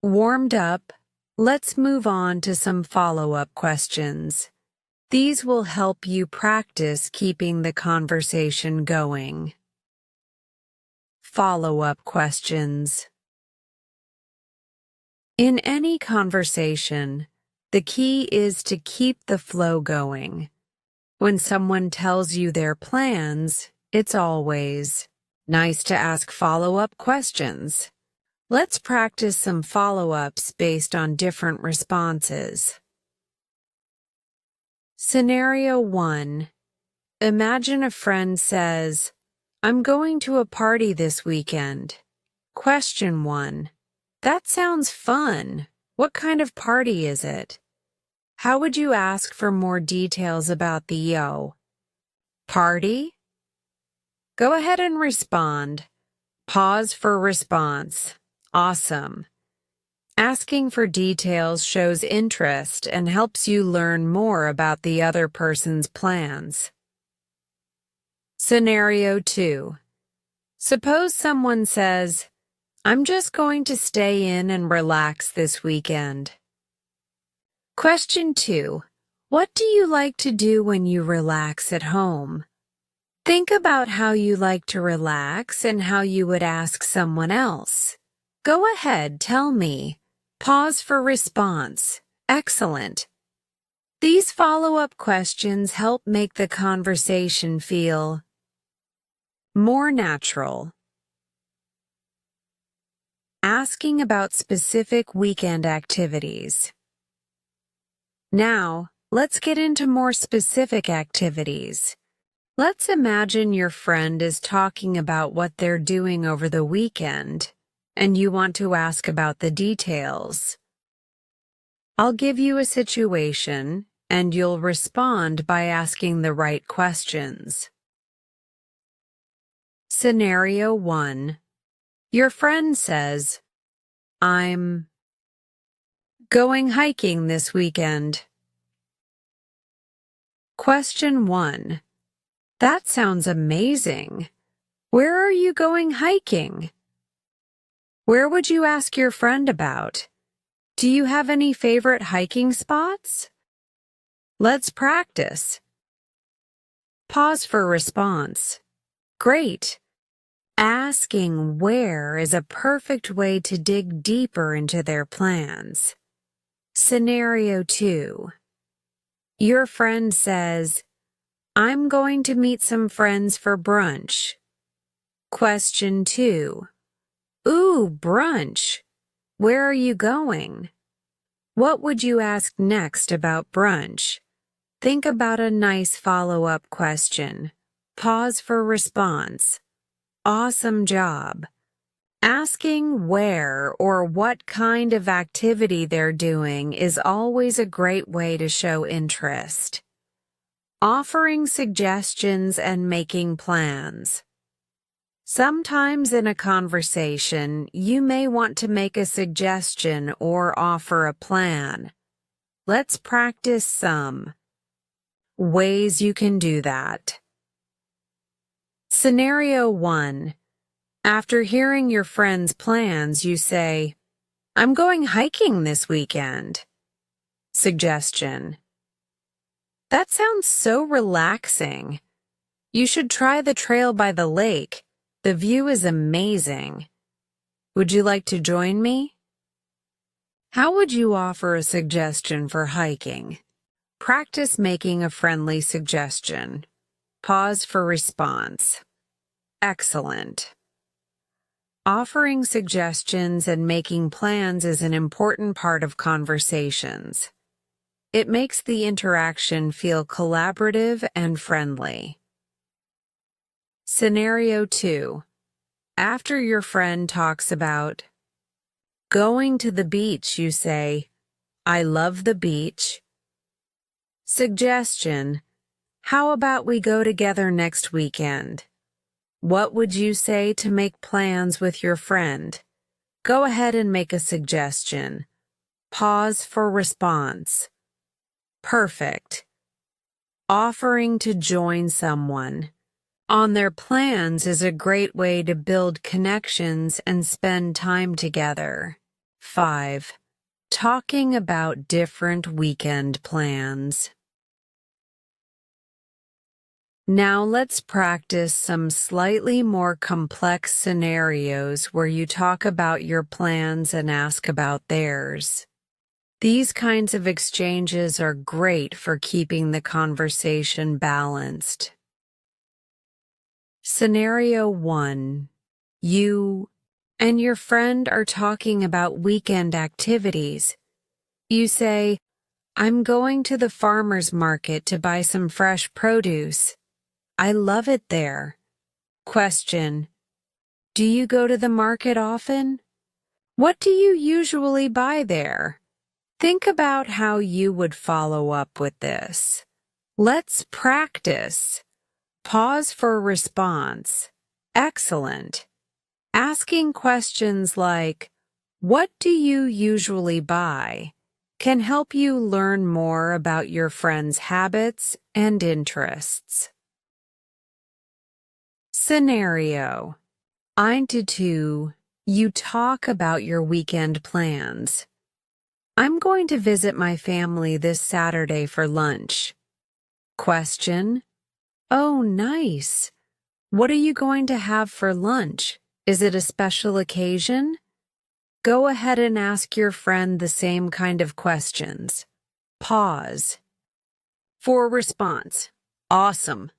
warmed up, let's move on to some follow-up questions. These will help you practice keeping the conversation going. Follow-up questions. In any conversation, the key is to keep the flow going. When someone tells you their plans, it's always nice to ask follow-up questions. Let's practice some follow-ups based on different responses. Scenario 1. Imagine a friend says, I'm going to a party this weekend. Question 1. That sounds fun. What kind of party is it? How would you ask for more details about the party? Go ahead and respond. Pause for response. Awesome. Asking for details shows interest and helps you learn more about the other person's plans. Scenario 2. Suppose someone says, I'm just going to stay in and relax this weekend. Question 2. What do you like to do when you relax at home? Think about how you like to relax and how you would ask someone else. Go ahead, tell me. Pause for response. Excellent. These follow-up questions help make the conversation feel more natural. Asking about specific weekend activities. Now, let's get into more specific activities. Let's imagine your friend is talking about what they're doing over the weekend, and you want to ask about the details. I'll give you a situation, and you'll respond by asking the right questions. Scenario 1. Your friend says, I'm going hiking this weekend. Question 1. That sounds amazing. Where are you going hiking? Where would you ask your friend about? Do you have any favorite hiking spots? Let's practice. Pause for response. Great. Asking where is a perfect way to dig deeper into their plans. Scenario 2. Your friend says, I'm going to meet some friends for brunch. Question 2. Ooh, brunch. Where are you going? What would you ask next about brunch? Think about a nice follow-up question. Pause for response. Awesome job. Asking where or what kind of activity they're doing is always a great way to show interest. Offering suggestions and making plans. Sometimes in a conversation, you may want to make a suggestion or offer a plan. Let's practice some ways you can do that. Scenario 1. After hearing your friend's plans, you say, I'm going hiking this weekend. Suggestion. That sounds so relaxing. You should try the trail by the lake. The view is amazing. Would you like to join me? How would you offer a suggestion for hiking? Practice making a friendly suggestion. Pause for response. Excellent. Offering suggestions and making plans is an important part of conversations. It makes the interaction feel collaborative and friendly. Scenario 2. After your friend talks about going to the beach, you say, "I love the beach." Suggestion: how about we go together next weekend? What would you say to make plans with your friend? Go ahead and make a suggestion. Pause for response. Perfect. Offering to join someone on their plans is a great way to build connections and spend time together. 5. Talking about different weekend plans. Now let's practice some slightly more complex scenarios where you talk about your plans and ask about theirs. These kinds of exchanges are great for keeping the conversation balanced. Scenario 1. You and your friend are talking about weekend activities. You say, "I'm going to the farmer's market to buy some fresh produce. I love it there." Question: do you go to the market often? What do you usually buy there? Think about how you would follow up with this. Let's practice. Pause for response. Excellent. Asking questions like, "What do you usually buy?" can help you learn more about your friend's habits and interests. Scenario: 2. You talk about your weekend plans. I'm going to visit my family this Saturday for lunch. Question: oh, nice. What are you going to have for lunch? Is it a special occasion? Go ahead and ask your friend the same kind of questions. Pause. For response: awesome.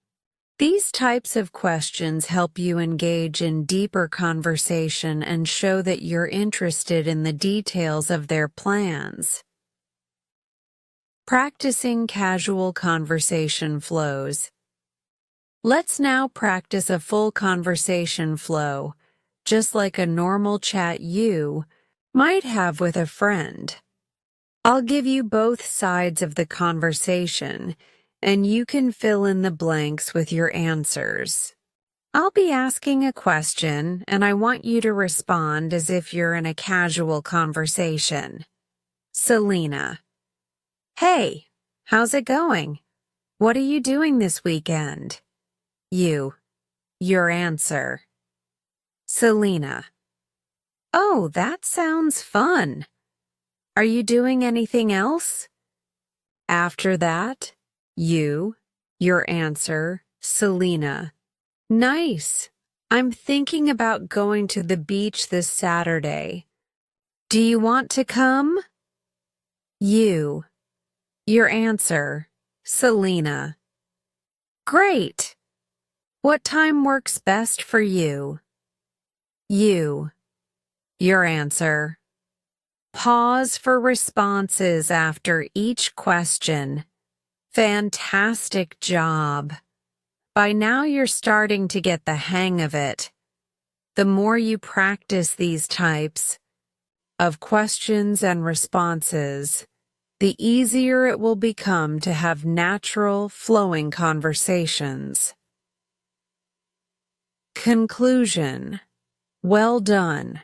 These types of questions help you engage in deeper conversation and show that you're interested in the details of their plans. Practicing casual conversation flows. Let's now practice a full conversation flow, just like a normal chat you might have with a friend. I'll give you both sides of the conversation, and you can fill in the blanks with your answers. I'll be asking a question, and I want you to respond as if you're in a casual conversation. Selina: hey, how's it going? What are you doing this weekend? Your answer. Selina: oh, that sounds fun. Are you doing anything else? After that, your answer. Selina: nice. I'm thinking about going to the beach this Saturday. Do you want to come? Your answer. Selina: great. What time works best for you? Your answer. Pause for responses after each question. Fantastic job. By now you're starting to get the hang of it. The more you practice these types of questions and responses, the easier it will become to have natural, flowing conversations. Conclusion: well done.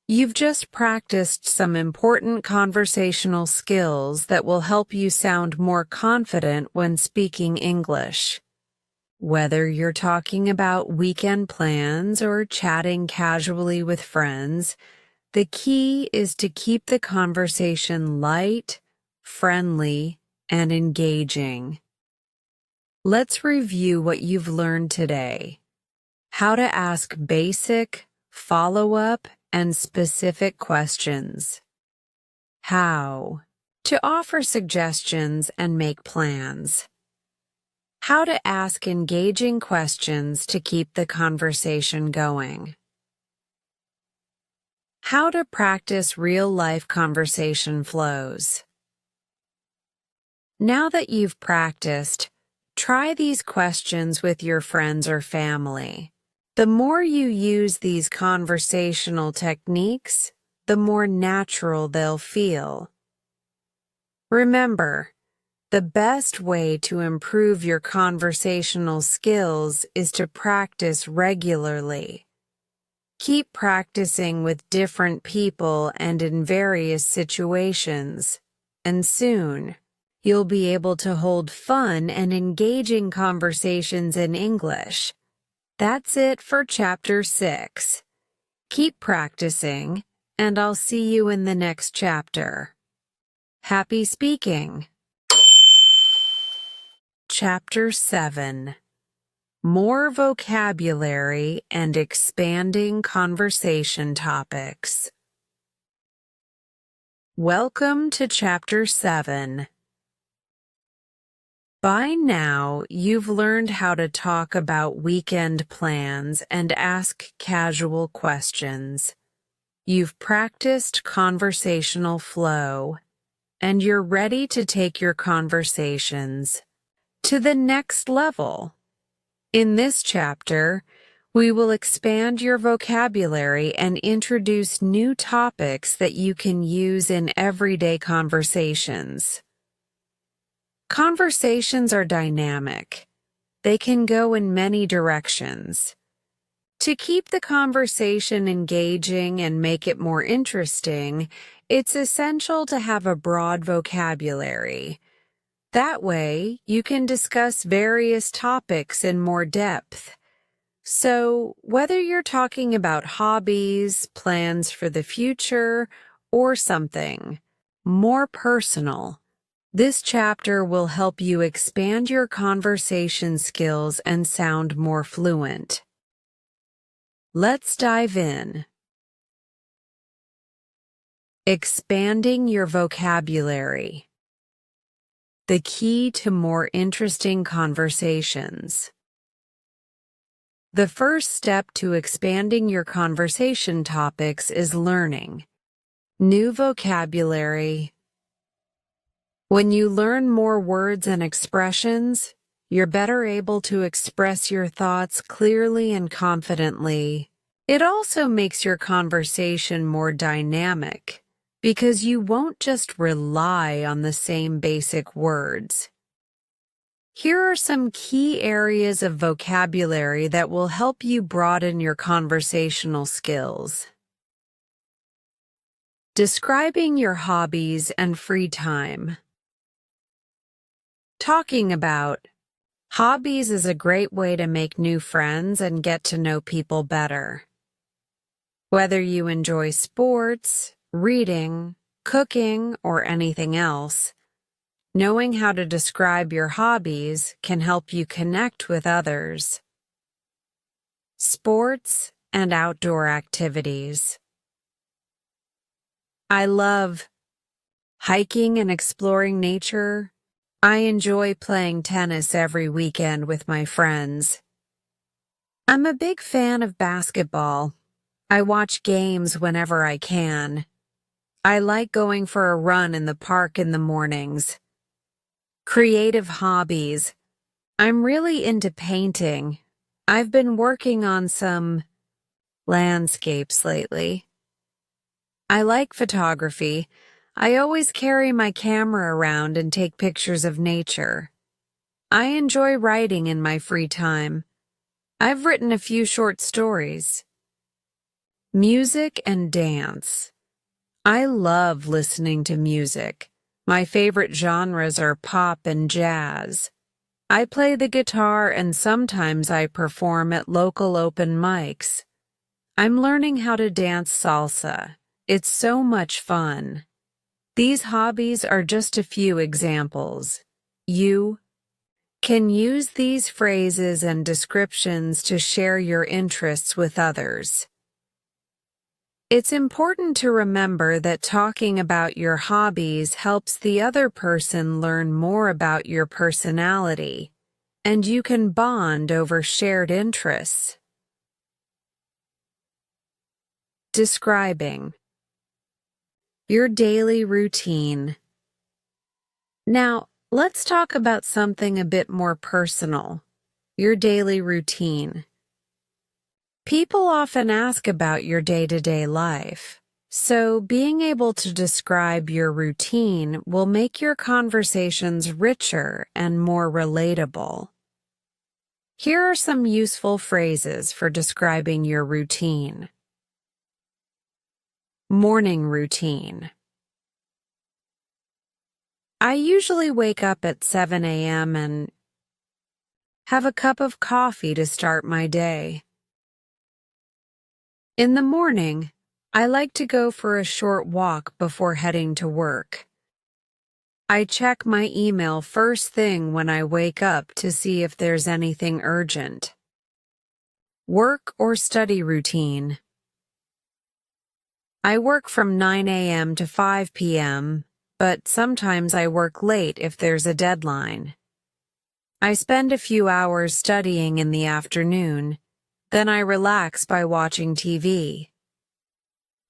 You've just practiced some important conversational skills that will help you sound more confident when speaking English. Whether you're talking about weekend plans or chatting casually with friends, the key is to keep the conversation light, friendly, and engaging. Let's review what you've learned today. How to ask basic, follow-up, and specific questions. How. To offer suggestions and make plans. How to ask engaging questions to keep the conversation going. How to practice real-life conversation flows. Now that you've practiced, try these questions with your friends or family. The more you use these conversational techniques, the more natural they'll feel. Remember, the best way to improve your conversational skills is to practice regularly. Keep practicing with different people and in various situations, and soon, you'll be able to hold fun and engaging conversations in English. That's it for Chapter 6. Keep practicing, and I'll see you in the next chapter. Happy speaking! Chapter 7. More vocabulary and expanding conversation topics. Welcome to Chapter 7. By now, you've learned how to talk about weekend plans and ask casual questions. You've practiced conversational flow, and you're ready to take your conversations to the next level. In this chapter, we will expand your vocabulary and introduce new topics that you can use in everyday conversations. Conversations are dynamic. They can go in many directions. To keep the conversation engaging and make it more interesting, it's essential to have a broad vocabulary. That way, you can discuss various topics in more depth. So, whether you're talking about hobbies, plans for the future, or something more personal, this chapter will help you expand your conversation skills and sound more fluent. Let's dive in. Expanding your vocabulary. The key to more interesting conversations. The first step to expanding your conversation topics is learning new vocabulary. When you learn more words and expressions, you're better able to express your thoughts clearly and confidently. It also makes your conversation more dynamic because you won't just rely on the same basic words. Here are some key areas of vocabulary that will help you broaden your conversational skills. Describing your hobbies and free time. Talking about hobbies is a great way to make new friends and get to know people better. Whether you enjoy sports, reading, cooking, or anything else, knowing how to describe your hobbies can help you connect with others. Sports and outdoor activities. I love hiking and exploring nature. I enjoy playing tennis every weekend with my friends. I'm a big fan of basketball. I watch games whenever I can. I like going for a run in the park in the mornings. Creative hobbies. I'm really into painting. I've been working on some landscapes lately. I like photography. I always carry my camera around and take pictures of nature. I enjoy writing in my free time. I've written a few short stories. Music and dance. I love listening to music. My favorite genres are pop and jazz. I play the guitar and sometimes I perform at local open mics. I'm learning how to dance salsa. It's so much fun. These hobbies are just a few examples. You can use these phrases and descriptions to share your interests with others. It's important to remember that talking about your hobbies helps the other person learn more about your personality, and you can bond over shared interests. Describing your daily routine. Now, let's talk about something a bit more personal. Your daily routine. People often ask about your day-to-day life, so being able to describe your routine will make your conversations richer and more relatable. Here are some useful phrases for describing your routine. Morning routine. I usually wake up at 7 a.m. and have a cup of coffee to start my day. In the morning, I like to go for a short walk before heading to work. I check my email first thing when I wake up to see if there's anything urgent. Work or study routine. I work from 9 a.m. to 5 p.m., but sometimes I work late if there's a deadline. I spend a few hours studying in the afternoon, then I relax by watching TV.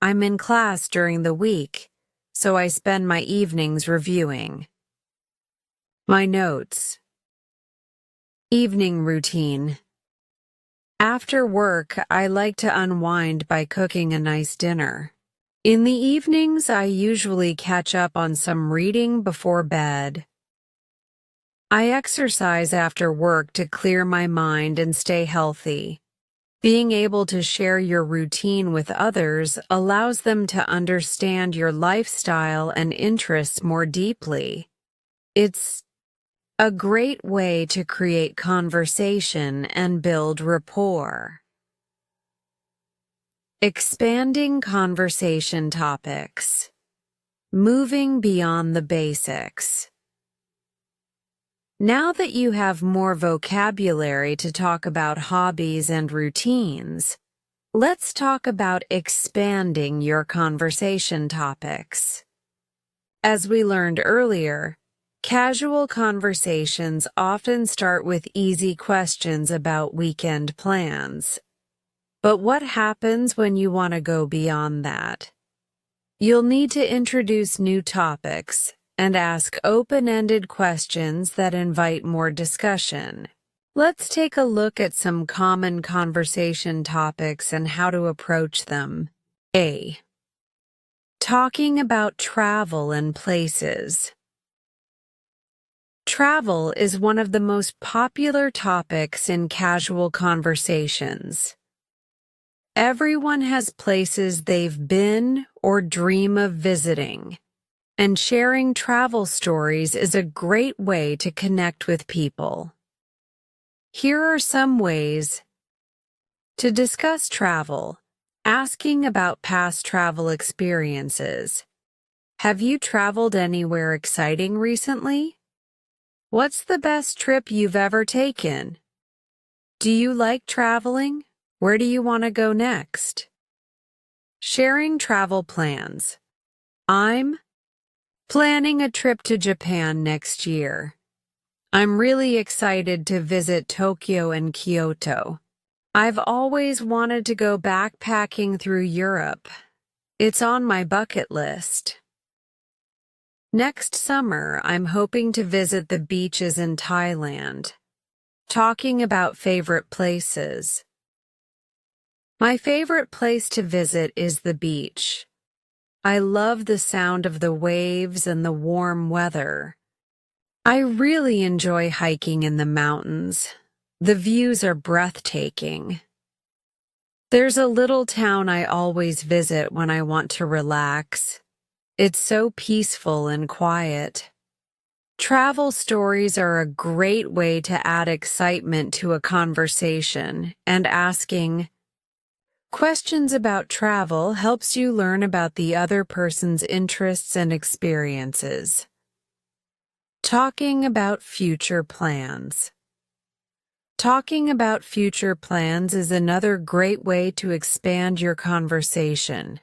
I'm in class during the week, so I spend my evenings reviewing. My notes. Evening routine. After work, I like to unwind by cooking a nice dinner. In the evenings, I usually catch up on some reading before bed. I exercise after work to clear my mind and stay healthy. Being able to share your routine with others allows them to understand your lifestyle and interests more deeply. It's a great way to create conversation and build rapport. Expanding conversation topics. Moving beyond the basics. Now that you have more vocabulary to talk about hobbies and routines, let's talk about expanding your conversation topics. As we learned earlier, casual conversations often start with easy questions about weekend plans. But what happens when you want to go beyond that? You'll need to introduce new topics and ask open-ended questions that invite more discussion. Let's take a look at some common conversation topics and how to approach them. A. Talking about travel and places. Travel is one of the most popular topics in casual conversations. Everyone has places they've been or dream of visiting. And sharing travel stories is a great way to connect with people. Here are some ways to discuss travel. Asking about past travel experiences. Have you traveled anywhere exciting recently? What's the best trip you've ever taken? Do you like traveling? Where do you want to go next? Sharing travel plans. I'm planning a trip to Japan next year. I'm really excited to visit Tokyo and Kyoto. I've always wanted to go backpacking through Europe. It's on my bucket list. Next summer, I'm hoping to visit the beaches in Thailand. Talking about favorite places. My favorite place to visit is the beach. I love the sound of the waves and the warm weather. I really enjoy hiking in the mountains. The views are breathtaking. There's a little town I always visit when I want to relax. It's so peaceful and quiet. Travel stories are a great way to add excitement to a conversation, and asking questions about travel helps you learn about the other person's interests and experiences. Talking about future plans. Talking about future plans is another great way to expand your conversation.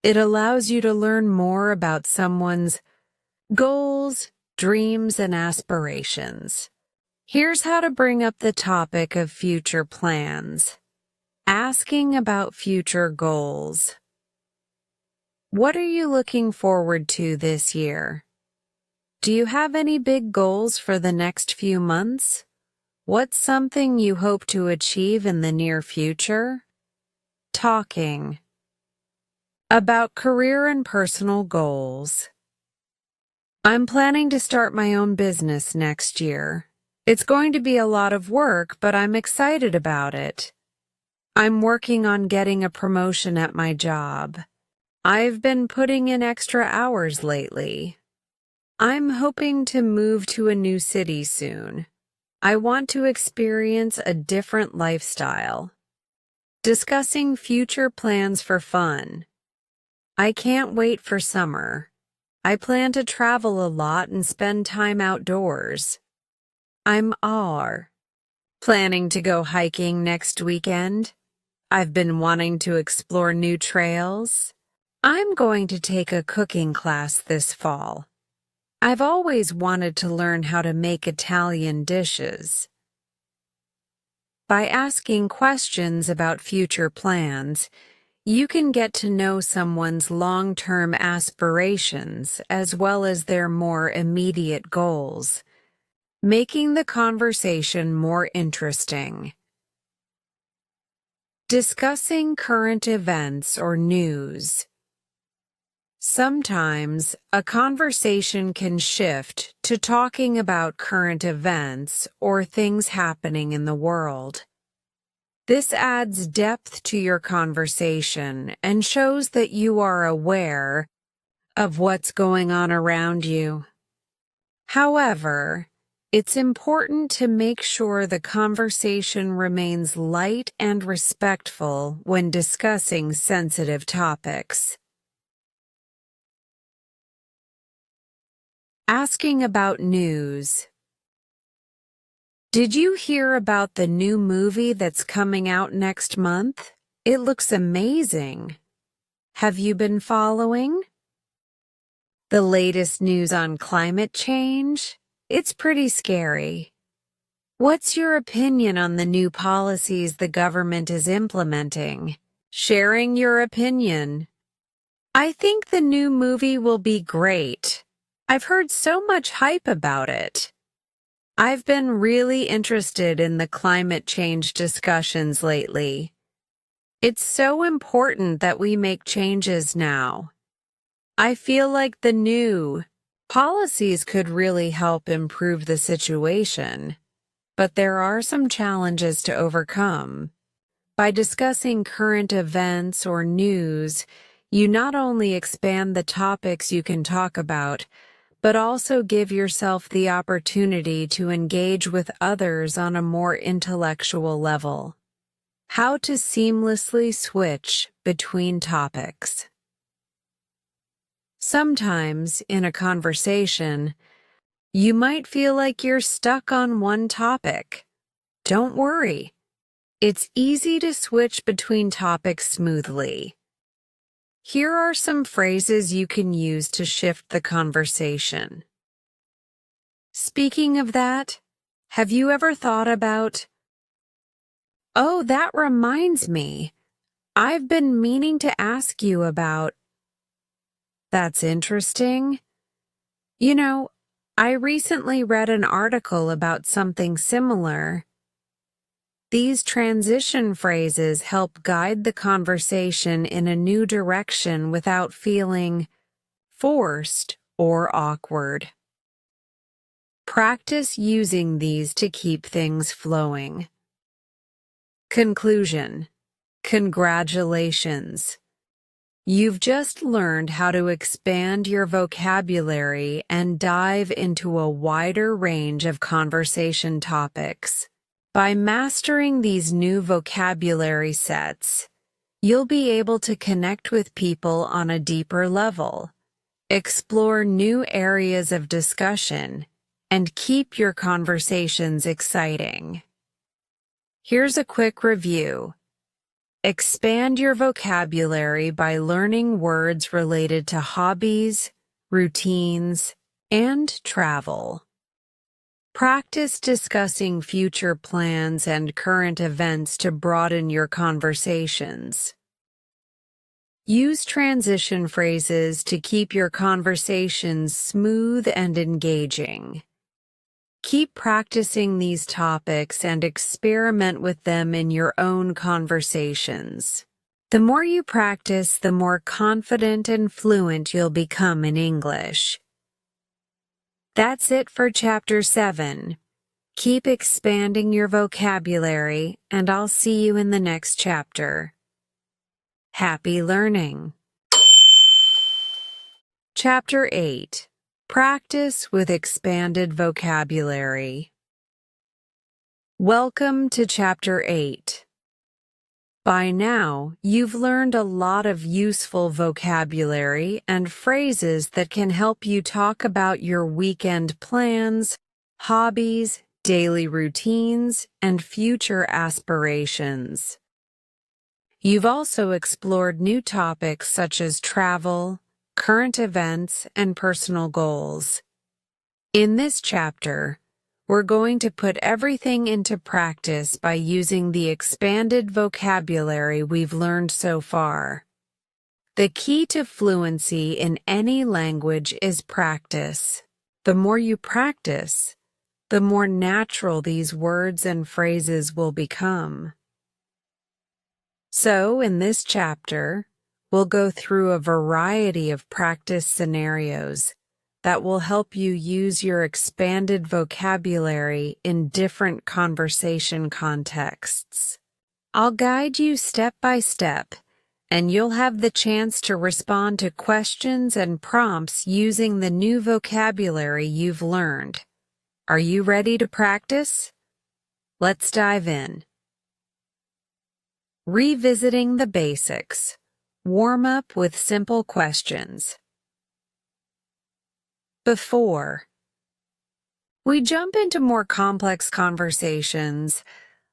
It allows you to learn more about someone's goals, dreams, and aspirations. Here's how to bring up the topic of future plans. Asking about future goals. What are you looking forward to this year? Do you have any big goals for the next few months? What's something you hope to achieve in the near future? Talking. About career and personal goals. I'm planning to start my own business next year. It's going to be a lot of work, but I'm excited about it. I'm working on getting a promotion at my job. I've been putting in extra hours lately. I'm hoping to move to a new city soon. I want to experience a different lifestyle. Discussing future plans for fun. I can't wait for summer. I plan to travel a lot and spend time outdoors. I'm planning to go hiking next weekend. I've been wanting to explore new trails. I'm going to take a cooking class this fall. I've always wanted to learn how to make Italian dishes. By asking questions about future plans, you can get to know someone's long-term aspirations as well as their more immediate goals, making the conversation more interesting. Discussing current events or news. Sometimes, a conversation can shift to talking about current events or things happening in the world. This adds depth to your conversation and shows that you are aware of what's going on around you. However, it's important to make sure the conversation remains light and respectful when discussing sensitive topics. Asking about news. Did you hear about the new movie that's coming out next month? It looks amazing. Have you been following? The latest news on climate change? It's pretty scary. What's your opinion on the new policies the government is implementing? Sharing your opinion. I think the new movie will be great. I've heard so much hype about it. I've been really interested in the climate change discussions lately. It's so important that we make changes now. I feel like the new policies could really help improve the situation, but there are some challenges to overcome. By discussing current events or news, you not only expand the topics you can talk about, but also give yourself the opportunity to engage with others on a more intellectual level. How to seamlessly switch between topics. Sometimes, in a conversation, you might feel like you're stuck on one topic. Don't worry. It's easy to switch between topics smoothly. Here are some phrases you can use to shift the conversation. Speaking of that, have you ever thought about, "Oh, that reminds me. I've been meaning to ask you about." That's interesting. You know, I recently read an article about something similar. These transition phrases help guide the conversation in a new direction without feeling forced or awkward. Practice using these to keep things flowing. Conclusion. Congratulations. You've just learned how to expand your vocabulary and dive into a wider range of conversation topics. By mastering these new vocabulary sets, you'll be able to connect with people on a deeper level, explore new areas of discussion, and keep your conversations exciting. Here's a quick review. expand your vocabulary by learning words related to hobbies, routines, and travel. Practice discussing future plans and current events to broaden your conversations. Use transition phrases to keep your conversations smooth and engaging. Keep practicing these topics and experiment with them in your own conversations. The more you practice, the more confident and fluent you'll become in English. That's it for Chapter 7. Keep expanding your vocabulary, and I'll see you in the next chapter. Happy learning! Chapter 8. Practice with expanded vocabulary. Welcome to Chapter 8. By now, you've learned a lot of useful vocabulary and phrases that can help you talk about your weekend plans, hobbies, daily routines, and future aspirations. You've also explored new topics such as travel, current events, and personal goals. In this chapter, we're going to put everything into practice by using the expanded vocabulary we've learned so far. The key to fluency in any language is practice. The more you practice, the more natural these words and phrases will become. So, in this chapter, we'll go through a variety of practice scenarios that will help you use your expanded vocabulary in different conversation contexts. I'll guide you step by step, and you'll have the chance to respond to questions and prompts using the new vocabulary you've learned. Are you ready to practice? Let's dive in. Revisiting the basics. Warm up with simple questions. Before we jump into more complex conversations,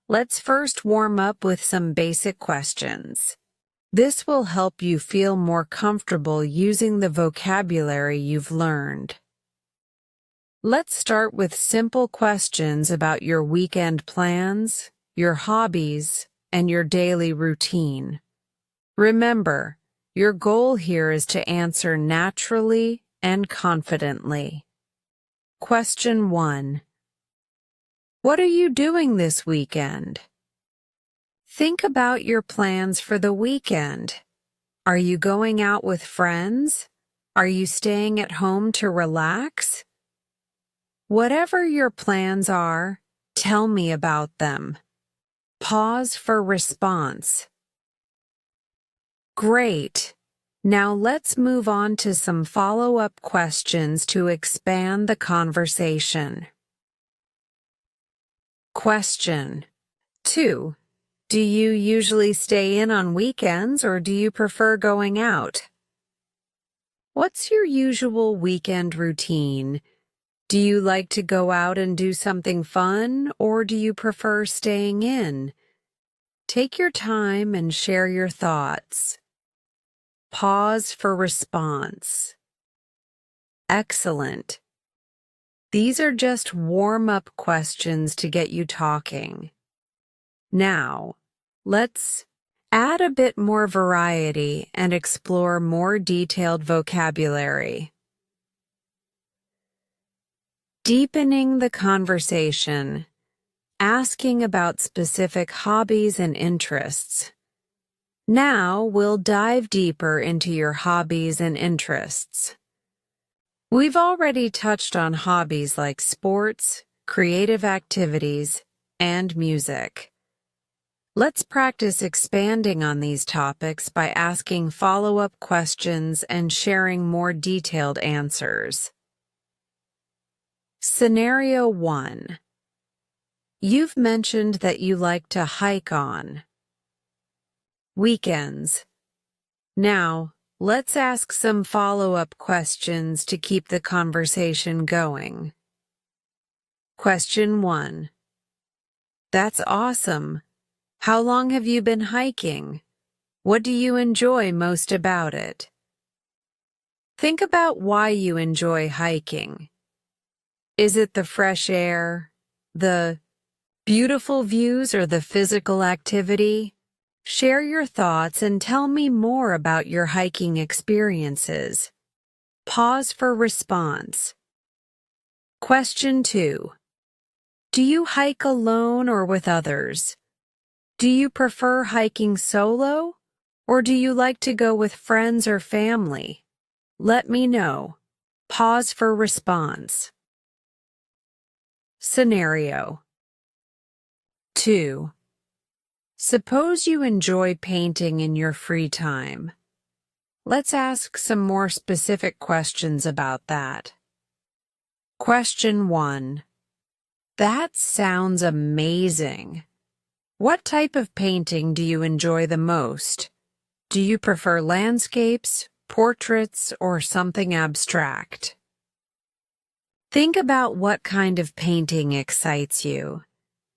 let's first warm up with some basic questions. This will help you feel more comfortable using the vocabulary you've learned. Let's start with simple questions about your weekend plans, your hobbies, and your daily routine. Remember, your goal here is to answer naturally and confidently. Question 1. What are you doing this weekend? Think about your plans for the weekend. Are you going out with friends? Are you staying at home to relax? Whatever your plans are, tell me about them. Pause for response. Great. Now let's move on to some follow-up questions to expand the conversation. Question 2. Do you usually stay in on weekends or do you prefer going out? What's your usual weekend routine? Do you like to go out and do something fun or do you prefer staying in? Take your time and share your thoughts. Pause for response. Excellent. These are just warm-up questions to get you talking. Now, let's add a bit more variety and explore more detailed vocabulary. Deepening the conversation. Asking about specific hobbies and interests. Now we'll dive deeper into your hobbies and interests. We've already touched on hobbies like sports, creative activities, and music. Let's practice expanding on these topics by asking follow-up questions and sharing more detailed answers. Scenario 1. You've mentioned that you like to hike on weekends. Now, let's ask some follow-up questions to keep the conversation going. Question 1. That's awesome. How long have you been hiking? What do you enjoy most about it? Think about why you enjoy hiking. Is it the fresh air, the beautiful views, or the physical activity? Share your thoughts and tell me more about your hiking experiences. Pause for response. Question 2. Do you hike alone or with others? Do you prefer hiking solo, or do you like to go with friends or family? Let me know. Pause for response. Scenario 2. Suppose you enjoy painting in your free time. Let's ask some more specific questions about that. Question 1. That sounds amazing. What type of painting do you enjoy the most? Do you prefer landscapes, portraits, or something abstract? Think about what kind of painting excites you.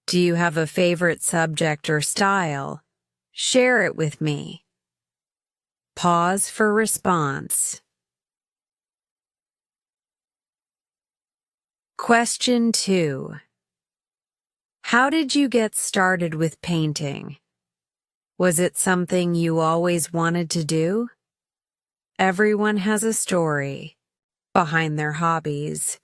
Do you have a favorite subject or style? Share it with me. Pause for response. Question 2. How did you get started with painting? Was it something you always wanted to do? Everyone has a story behind their hobbies.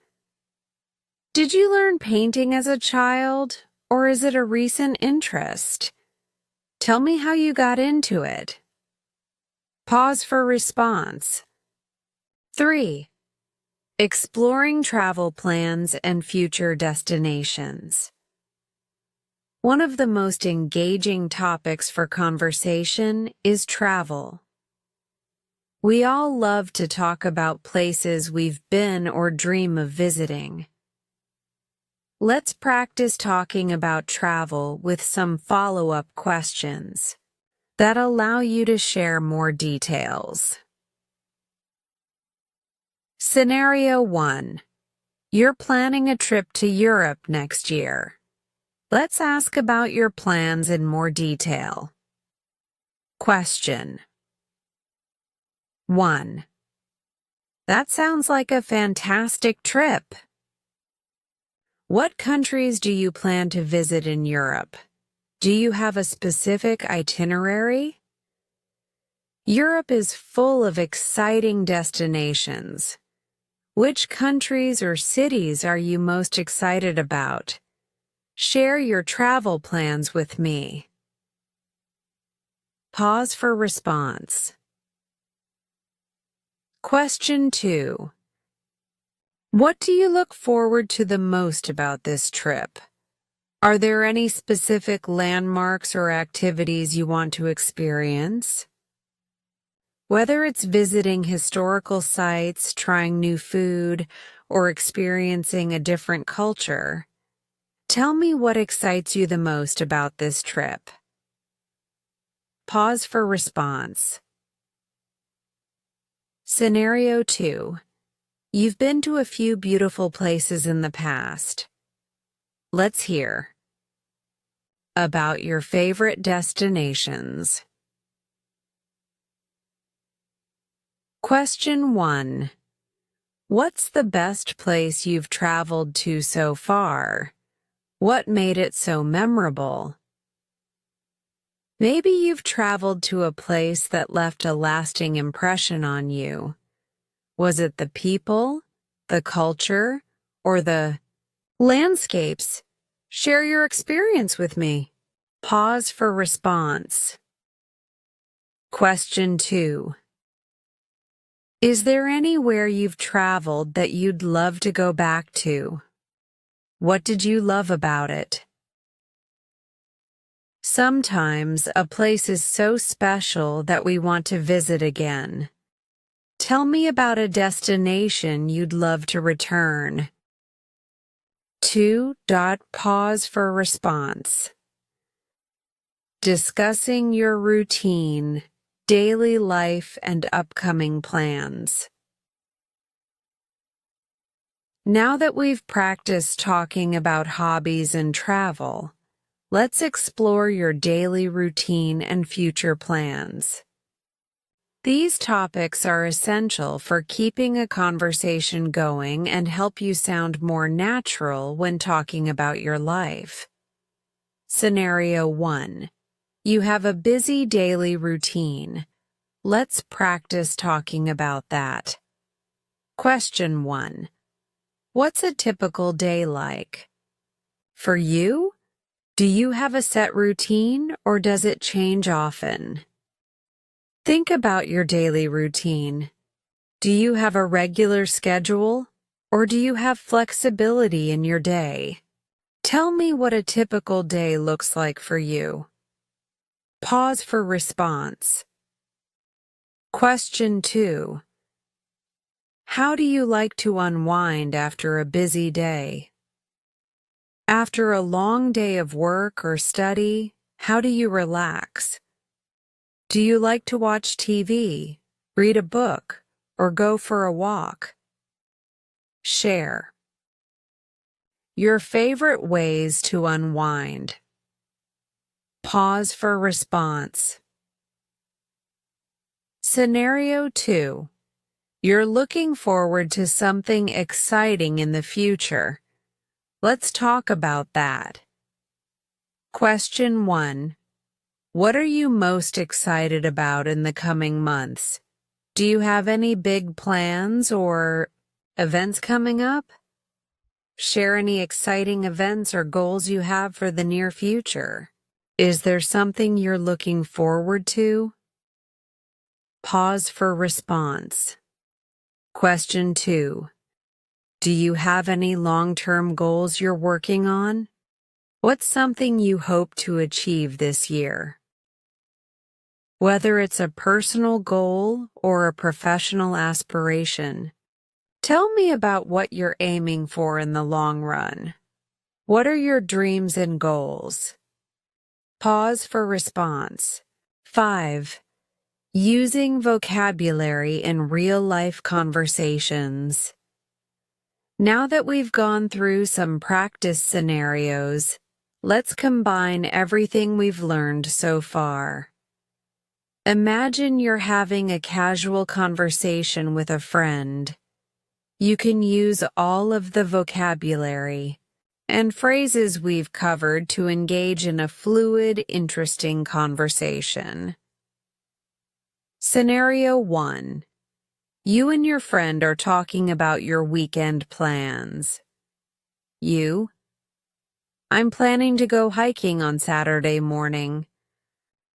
Did you learn painting as a child, or is it a recent interest? Tell me how you got into it. Pause for response. 3. Exploring travel plans and future destinations. One of the most engaging topics for conversation is travel. We all love to talk about places we've been or dream of visiting. Let's practice talking about travel with some follow-up questions that allow you to share more details. Scenario 1. You're planning a trip to Europe next year. Let's ask about your plans in more detail. Question 1. That sounds like a fantastic trip. What countries do you plan to visit in Europe? Do you have a specific itinerary? Europe is full of exciting destinations. Which countries or cities are you most excited about? Share your travel plans with me. Pause for response. Question 2. What do you look forward to the most about this trip? Are there any specific landmarks or activities you want to experience? Whether it's visiting historical sites, trying new food, or experiencing a different culture, tell me what excites you the most about this trip. Pause for response. Scenario 2. You've been to a few beautiful places in the past. Let's hear about your favorite destinations. Question 1. What's the best place you've traveled to so far? What made it so memorable? Maybe you've traveled to a place that left a lasting impression on you. Was it the people, the culture, or the landscapes? Share your experience with me. Pause for response. Question 2. Is there anywhere you've traveled that you'd love to go back to? What did you love about it? Sometimes a place is so special that we want to visit again. Tell me about a destination you'd love to return. 2. Pause for response. Discussing your routine, daily life, and upcoming plans. Now that we've practiced talking about hobbies and travel, let's explore your daily routine and future plans. These topics are essential for keeping a conversation going and help you sound more natural when talking about your life. Scenario 1. You have a busy daily routine. Let's practice talking about that. Question 1. What's a typical day like? For you? Do you have a set routine or does it change often? Think about your daily routine. Do you have a regular schedule or do you have flexibility in your day? Tell me what a typical day looks like for you. Pause for response. Question 2. How do you like to unwind after a busy day? After a long day of work or study, how do you relax? Do you like to watch TV, read a book, or go for a walk? Share your favorite ways to unwind. Pause for response. Scenario 2. You're looking forward to something exciting in the future. Let's talk about that. Question 1. What are you most excited about in the coming months? Do you have any big plans or events coming up? Share any exciting events or goals you have for the near future. Is there something you're looking forward to? Pause for response. Question 2. Do you have any long-term goals you're working on? What's something you hope to achieve this year? Whether it's a personal goal or a professional aspiration, tell me about what you're aiming for in the long run. What are your dreams and goals? Pause for response. 5. Using vocabulary in real-life conversations. Now that we've gone through some practice scenarios, let's combine everything we've learned so far. Imagine you're having a casual conversation with a friend. You can use all of the vocabulary and phrases we've covered to engage in a fluid, interesting conversation. Scenario 1. You and your friend are talking about your weekend plans. You: I'm planning to go hiking on Saturday morning.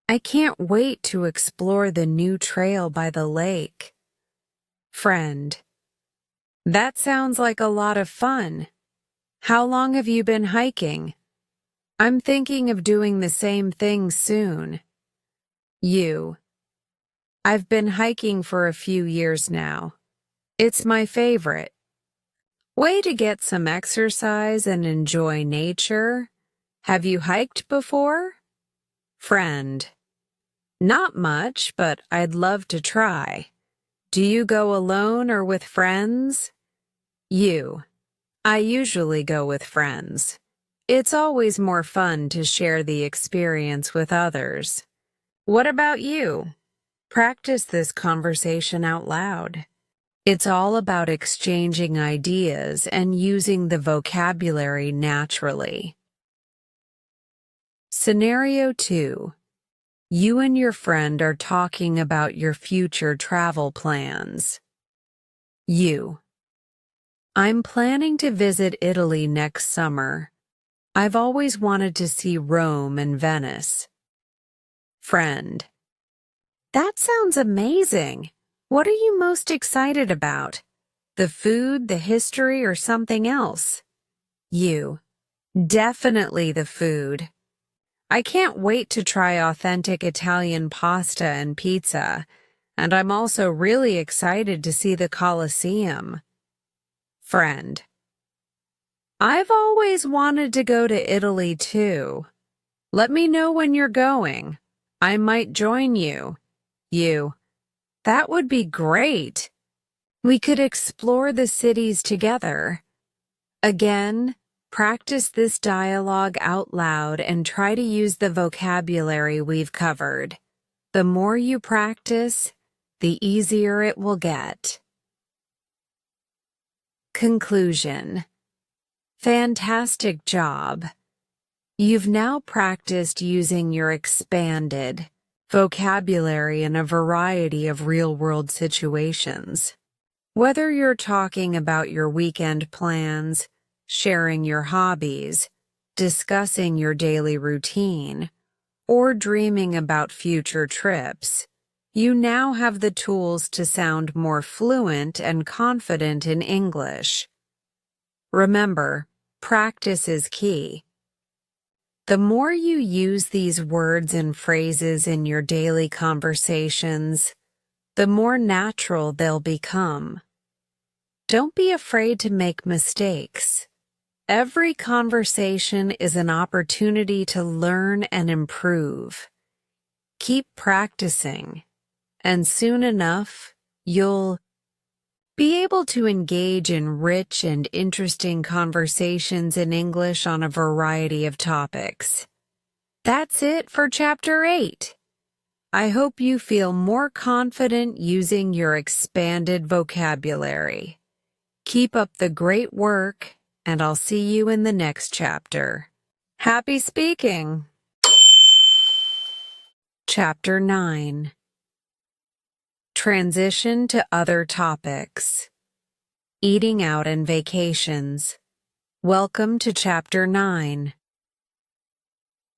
I can't wait to explore the new trail by the lake. Friend: that sounds like a lot of fun. How long have you been hiking? I'm thinking of doing the same thing soon. You: I've been hiking for a few years now. It's my favorite. Way to get some exercise and enjoy nature. Have you hiked before? Friend: not much, but I'd love to try. Do you go alone or with friends? You: I usually go with friends. It's always more fun to share the experience with others. What about you? Practice this conversation out loud. It's all about exchanging ideas and using the vocabulary naturally. Scenario 2. You and your friend are talking about your future travel plans. You: I'm planning to visit Italy next summer. I've always wanted to see Rome and Venice. Friend: that sounds amazing. What are you most excited about? The food, the history, or something else? You: definitely the food. I can't wait to try authentic Italian pasta and pizza, and I'm also really excited to see the Colosseum. Friend: I've always wanted to go to Italy too. Let me know when you're going. I might join you. You: that would be great. We could explore the cities together. Again, Practice this dialogue out loud and try to use the vocabulary we've covered. The more you practice, the easier it will get. Conclusion. Fantastic job. You've now practiced using your expanded vocabulary in a variety of real-world situations. Whether you're talking about your weekend plans, sharing your hobbies, discussing your daily routine, or dreaming about future trips, you now have the tools to sound more fluent and confident in English. Remember, practice is key. The more you use these words and phrases in your daily conversations, the more natural they'll become. Don't be afraid to make mistakes. Every conversation is an opportunity to learn and improve. Keep practicing, and soon enough, you'll be able to engage in rich and interesting conversations in English on a variety of topics. That's it for Chapter 8. I hope you feel more confident using your expanded vocabulary. Keep up the great work, and I'll see you in the next chapter. Happy speaking! Chapter 9. Transition to other topics. Eating out and vacations. Welcome to Chapter 9.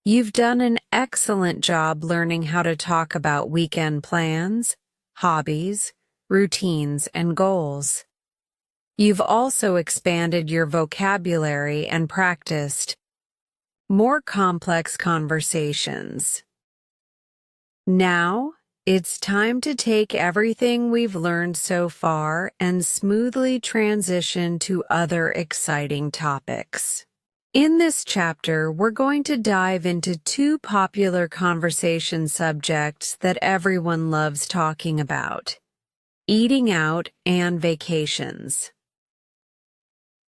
You've done an excellent job learning how to talk about weekend plans, hobbies, routines, and goals. You've also expanded your vocabulary and practiced more complex conversations. Now, it's time to take everything we've learned so far and smoothly transition to other exciting topics. In this chapter, we're going to dive into two popular conversation subjects that everyone loves talking about: eating out and vacations.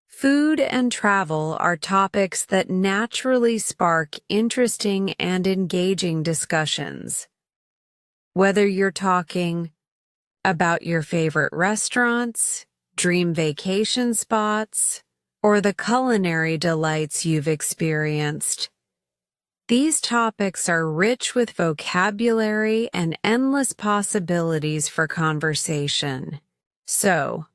Food and travel are topics that naturally spark interesting and engaging discussions. Whether you're talking about your favorite restaurants, dream vacation spots, or the culinary delights you've experienced, these topics are rich with vocabulary and endless possibilities for conversation. So,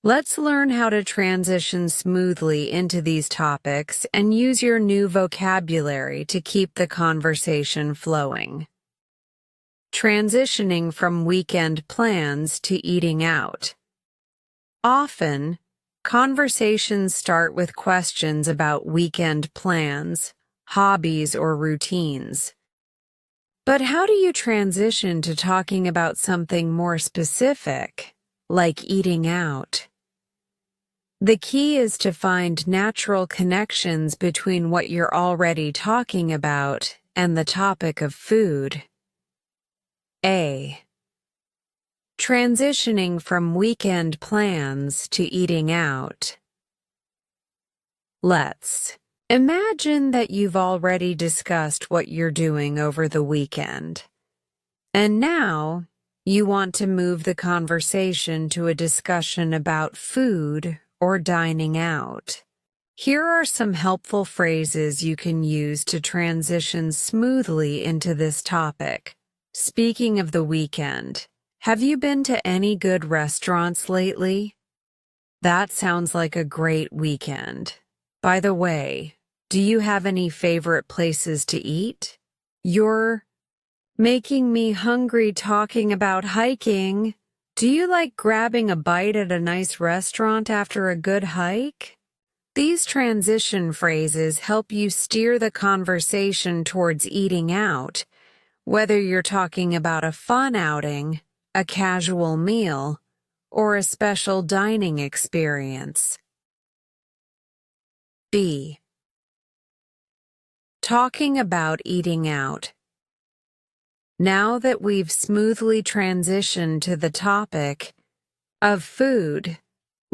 let's learn how to transition smoothly into these topics and use your new vocabulary to keep the conversation flowing. Transitioning from weekend plans to eating out. Often, conversations start with questions about weekend plans, hobbies, or routines. But how do you transition to talking about something more specific, like eating out? The key is to find natural connections between what you're already talking about and the topic of food. A. Transitioning from weekend plans to eating out. Let's imagine that you've already discussed what you're doing over the weekend, and now you want to move the conversation to a discussion about food or dining out. Here are some helpful phrases you can use to transition smoothly into this topic. Speaking of the weekend, have you been to any good restaurants lately? That sounds like a great weekend. By the way, do you have any favorite places to eat? You're making me hungry talking about hiking. Do you like grabbing a bite at a nice restaurant after a good hike? These transition phrases help you steer the conversation towards eating out, whether you're talking about a fun outing, a casual meal, or a special dining experience. B. Talking about eating out. Now that we've smoothly transitioned to the topic of food,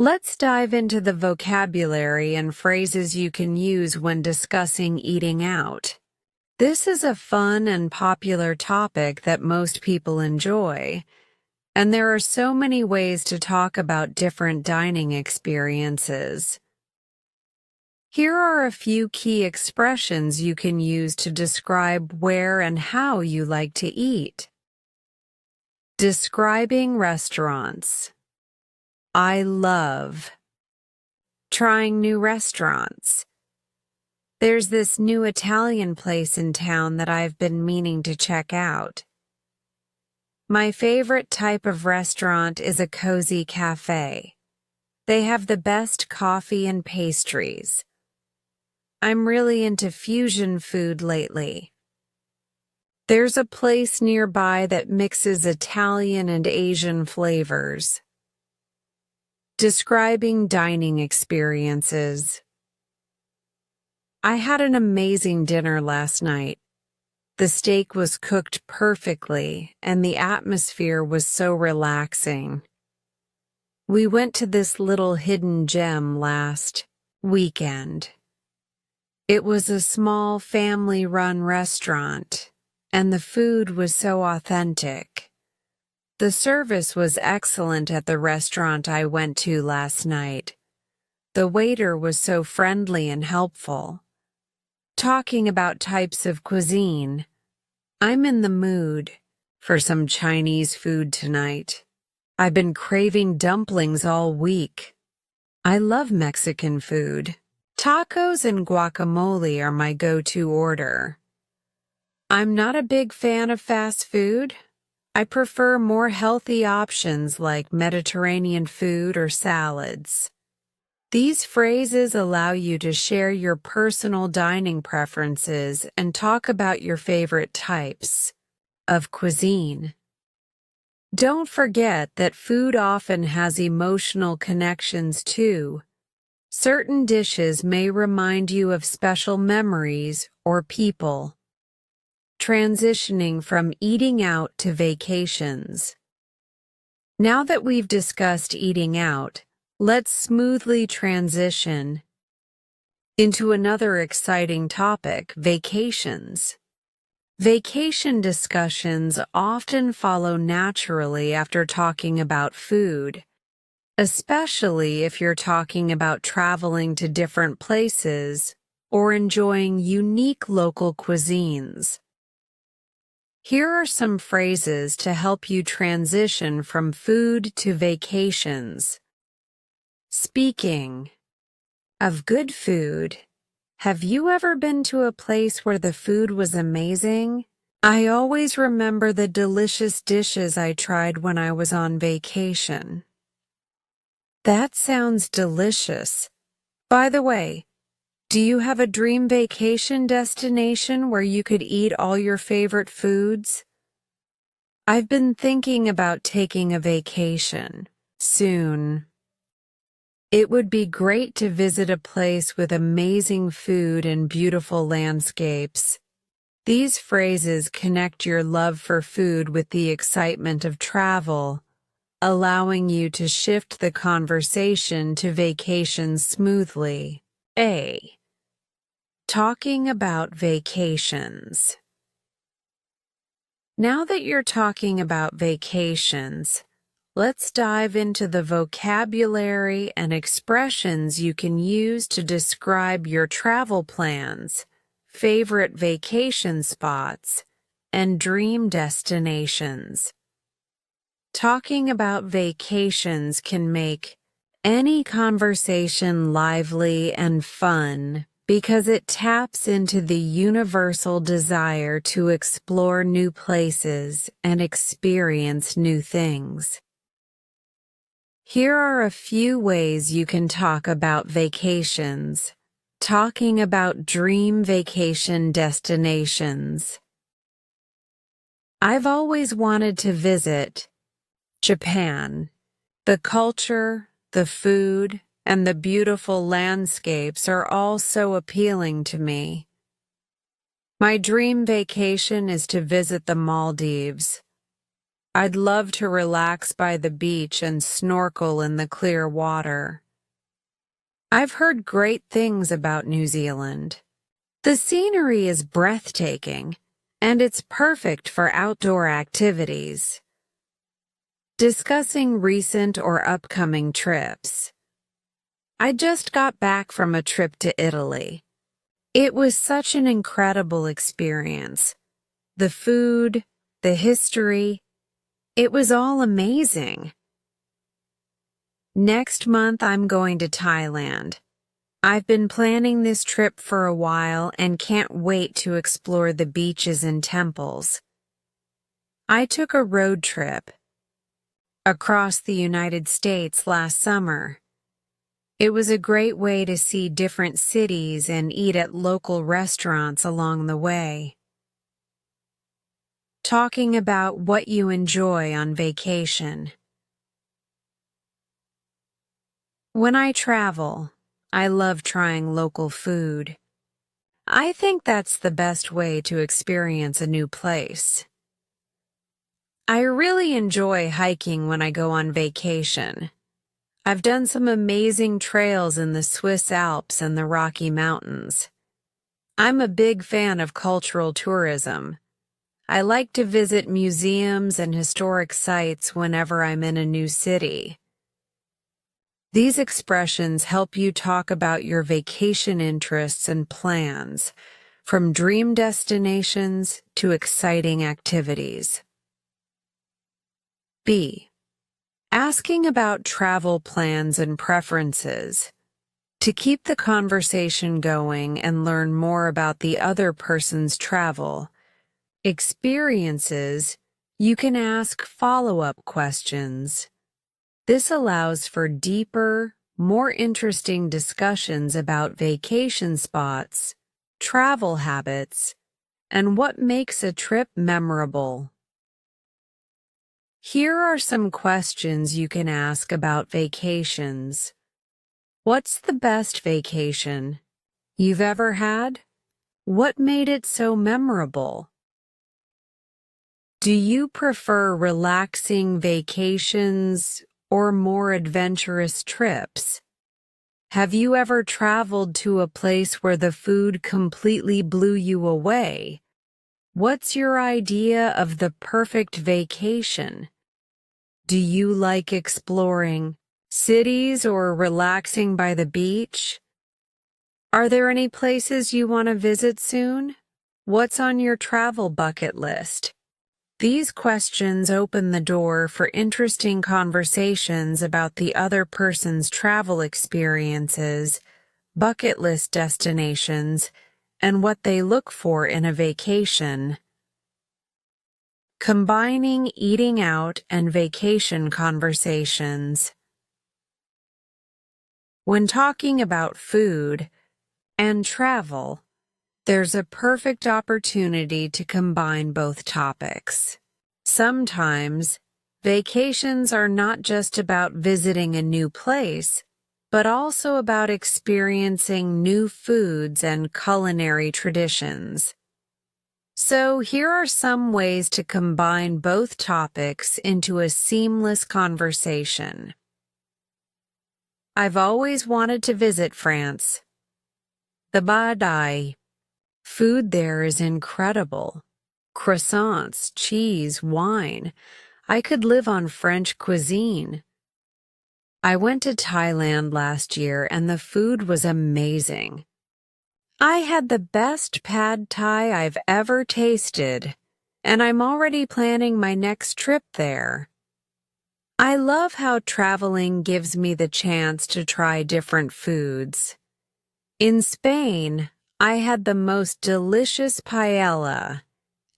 Let's dive into the vocabulary and phrases you can use when discussing eating out. This is a fun and popular topic that most people enjoy, and there are so many ways to talk about different dining experiences. Here are a few key expressions you can use to describe where and how you like to eat. Describing restaurants. I love trying new restaurants. There's this new Italian place in town that I've been meaning to check out. My favorite type of restaurant is a cozy cafe. They have the best coffee and pastries. I'm really into fusion food lately. There's a place nearby that mixes Italian and Asian flavors. Describing dining experiences. I had an amazing dinner last night. The steak was cooked perfectly, and the atmosphere was so relaxing. We went to this little hidden gem last weekend. It was a small family-run restaurant, and the food was so authentic. The service was excellent at the restaurant I went to last night. The waiter was so friendly and helpful. Talking about types of cuisine, I'm in the mood for some Chinese food tonight. I've been craving dumplings all week. I love Mexican food. Tacos and guacamole are my go-to order. I'm not a big fan of fast food. I prefer more healthy options like Mediterranean food or salads. These phrases allow you to share your personal dining preferences and talk about your favorite types of cuisine. Don't forget that food often has emotional connections too. Certain dishes may remind you of special memories or people. Transitioning from eating out to vacations. Now that we've discussed eating out, let's smoothly transition into another exciting topic, vacations. Vacation discussions often follow naturally after talking about food, especially if you're talking about traveling to different places or enjoying unique local cuisines. Here are some phrases to help you transition from food to vacations. Speaking of good food, have you ever been to a place where the food was amazing? I always remember the delicious dishes I tried when I was on vacation. That sounds delicious. By the way, do you have a dream vacation destination where you could eat all your favorite foods? I've been thinking about taking a vacation soon. It would be great to visit a place with amazing food and beautiful landscapes. These phrases connect your love for food with the excitement of travel, allowing you to shift the conversation to vacations smoothly. A. Talking about vacations. Now that you're talking about vacations, let's dive into the vocabulary and expressions you can use to describe your travel plans, favorite vacation spots, and dream destinations. Talking about vacations can make any conversation lively and fun because it taps into the universal desire to explore new places and experience new things. Here are a few ways you can talk about vacations. Talking about dream vacation destinations. I've always wanted to visit Japan. The culture, the food, and the beautiful landscapes are all so appealing to me. My dream vacation is to visit the Maldives. I'd love to relax by the beach and snorkel in the clear water. I've heard great things about New Zealand. The scenery is breathtaking, and it's perfect for outdoor activities. Discussing recent or upcoming trips. I just got back from a trip to Italy. It was such an incredible experience. The food, the history, it was all amazing. Next month I'm going to Thailand. I've been planning this trip for a while and can't wait to explore the beaches and temples. I took a road trip across the United States last summer. It was a great way to see different cities and eat at local restaurants along the way. Talking about what you enjoy on vacation. When I travel, I love trying local food. I think that's the best way to experience a new place. I really enjoy hiking when I go on vacation. I've done some amazing trails in the Swiss Alps and the Rocky Mountains. I'm a big fan of cultural tourism. I like to visit museums and historic sites whenever I'm in a new city. These expressions help you talk about your vacation interests and plans, from dream destinations to exciting activities. B. Asking about travel plans and preferences. To keep the conversation going and learn more about the other person's travel experiences, you can ask follow-up questions. This allows for deeper, more interesting discussions about vacation spots, travel habits, and what makes a trip memorable. Here are some questions you can ask about vacations. What's the best vacation you've ever had? What made it so memorable? Do you prefer relaxing vacations or more adventurous trips? Have you ever traveled to a place where the food completely blew you away? What's your idea of the perfect vacation? Do you like exploring cities or relaxing by the beach? Are there any places you want to visit soon? What's on your travel bucket list? These questions open the door for interesting conversations about the other person's travel experiences, bucket list destinations, and what they look for in a vacation. Combining eating out and vacation conversations. When talking about food and travel, there's a perfect opportunity to combine both topics. Sometimes, vacations are not just about visiting a new place, but also about experiencing new foods and culinary traditions. So here are some ways to combine both topics into a seamless conversation. I've always wanted to visit France. The Badaï. Food there is incredible. Croissants, cheese, wine. I could live on French cuisine. I went to Thailand last year and the food was amazing. I had the best pad thai I've ever tasted, and I'm already planning my next trip there. I love how traveling gives me the chance to try different foods. In Spain, I had the most delicious paella,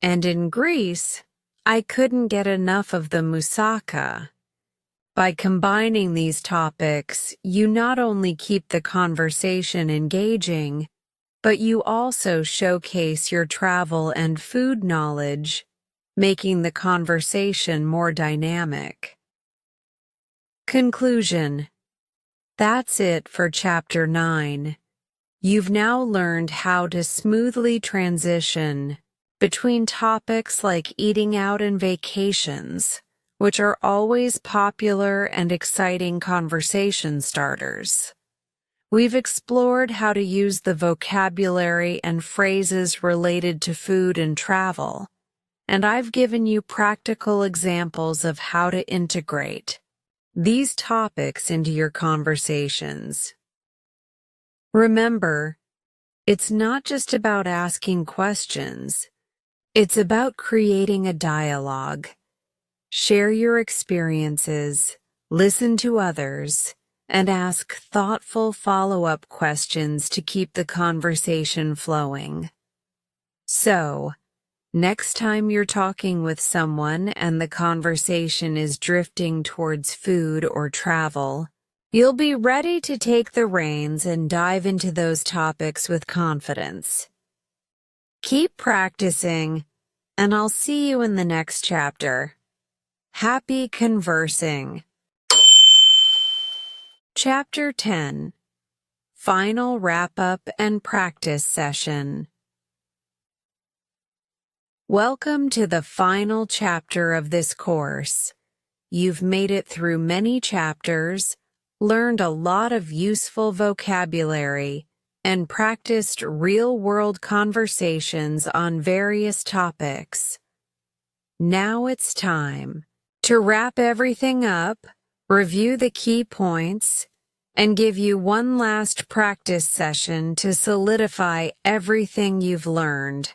and in Greece, I couldn't get enough of the moussaka. By combining these topics, you not only keep the conversation engaging, but you also showcase your travel and food knowledge, making the conversation more dynamic. Conclusion. That's it for Chapter 9. You've now learned how to smoothly transition between topics like eating out and vacations, which are always popular and exciting conversation starters. We've explored how to use the vocabulary and phrases related to food and travel, and I've given you practical examples of how to integrate these topics into your conversations. Remember, it's not just about asking questions, it's about creating a dialogue. Share your experiences, listen to others, and ask thoughtful follow-up questions to keep the conversation flowing. So, next time you're talking with someone and the conversation is drifting towards food or travel, you'll be ready to take the reins and dive into those topics with confidence. Keep practicing, and I'll see you in the next chapter. Happy conversing. Chapter 10. Final Wrap-Up and Practice Session. Welcome to the final chapter of this course. You've made it through many chapters, learned a lot of useful vocabulary, and practiced real-world conversations on various topics. Now it's time to wrap everything up, review the key points, and give you one last practice session to solidify everything you've learned.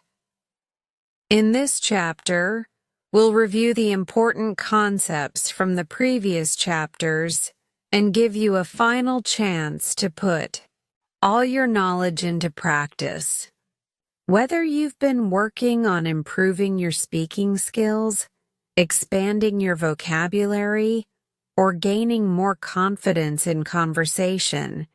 In this chapter, we'll review the important concepts from the previous chapters and give you a final chance to put all your knowledge into practice. Whether you've been working on improving your speaking skills, expanding your vocabulary, or gaining more confidence in conversation,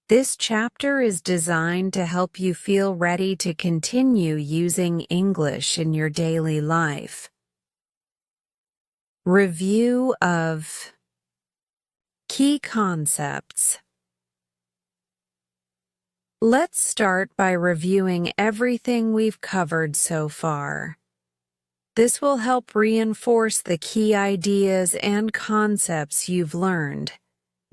this chapter is designed to help you feel ready to continue using English in your daily life. Review of key concepts. Let's start by reviewing everything we've covered so far. This will help reinforce the key ideas and concepts you've learned,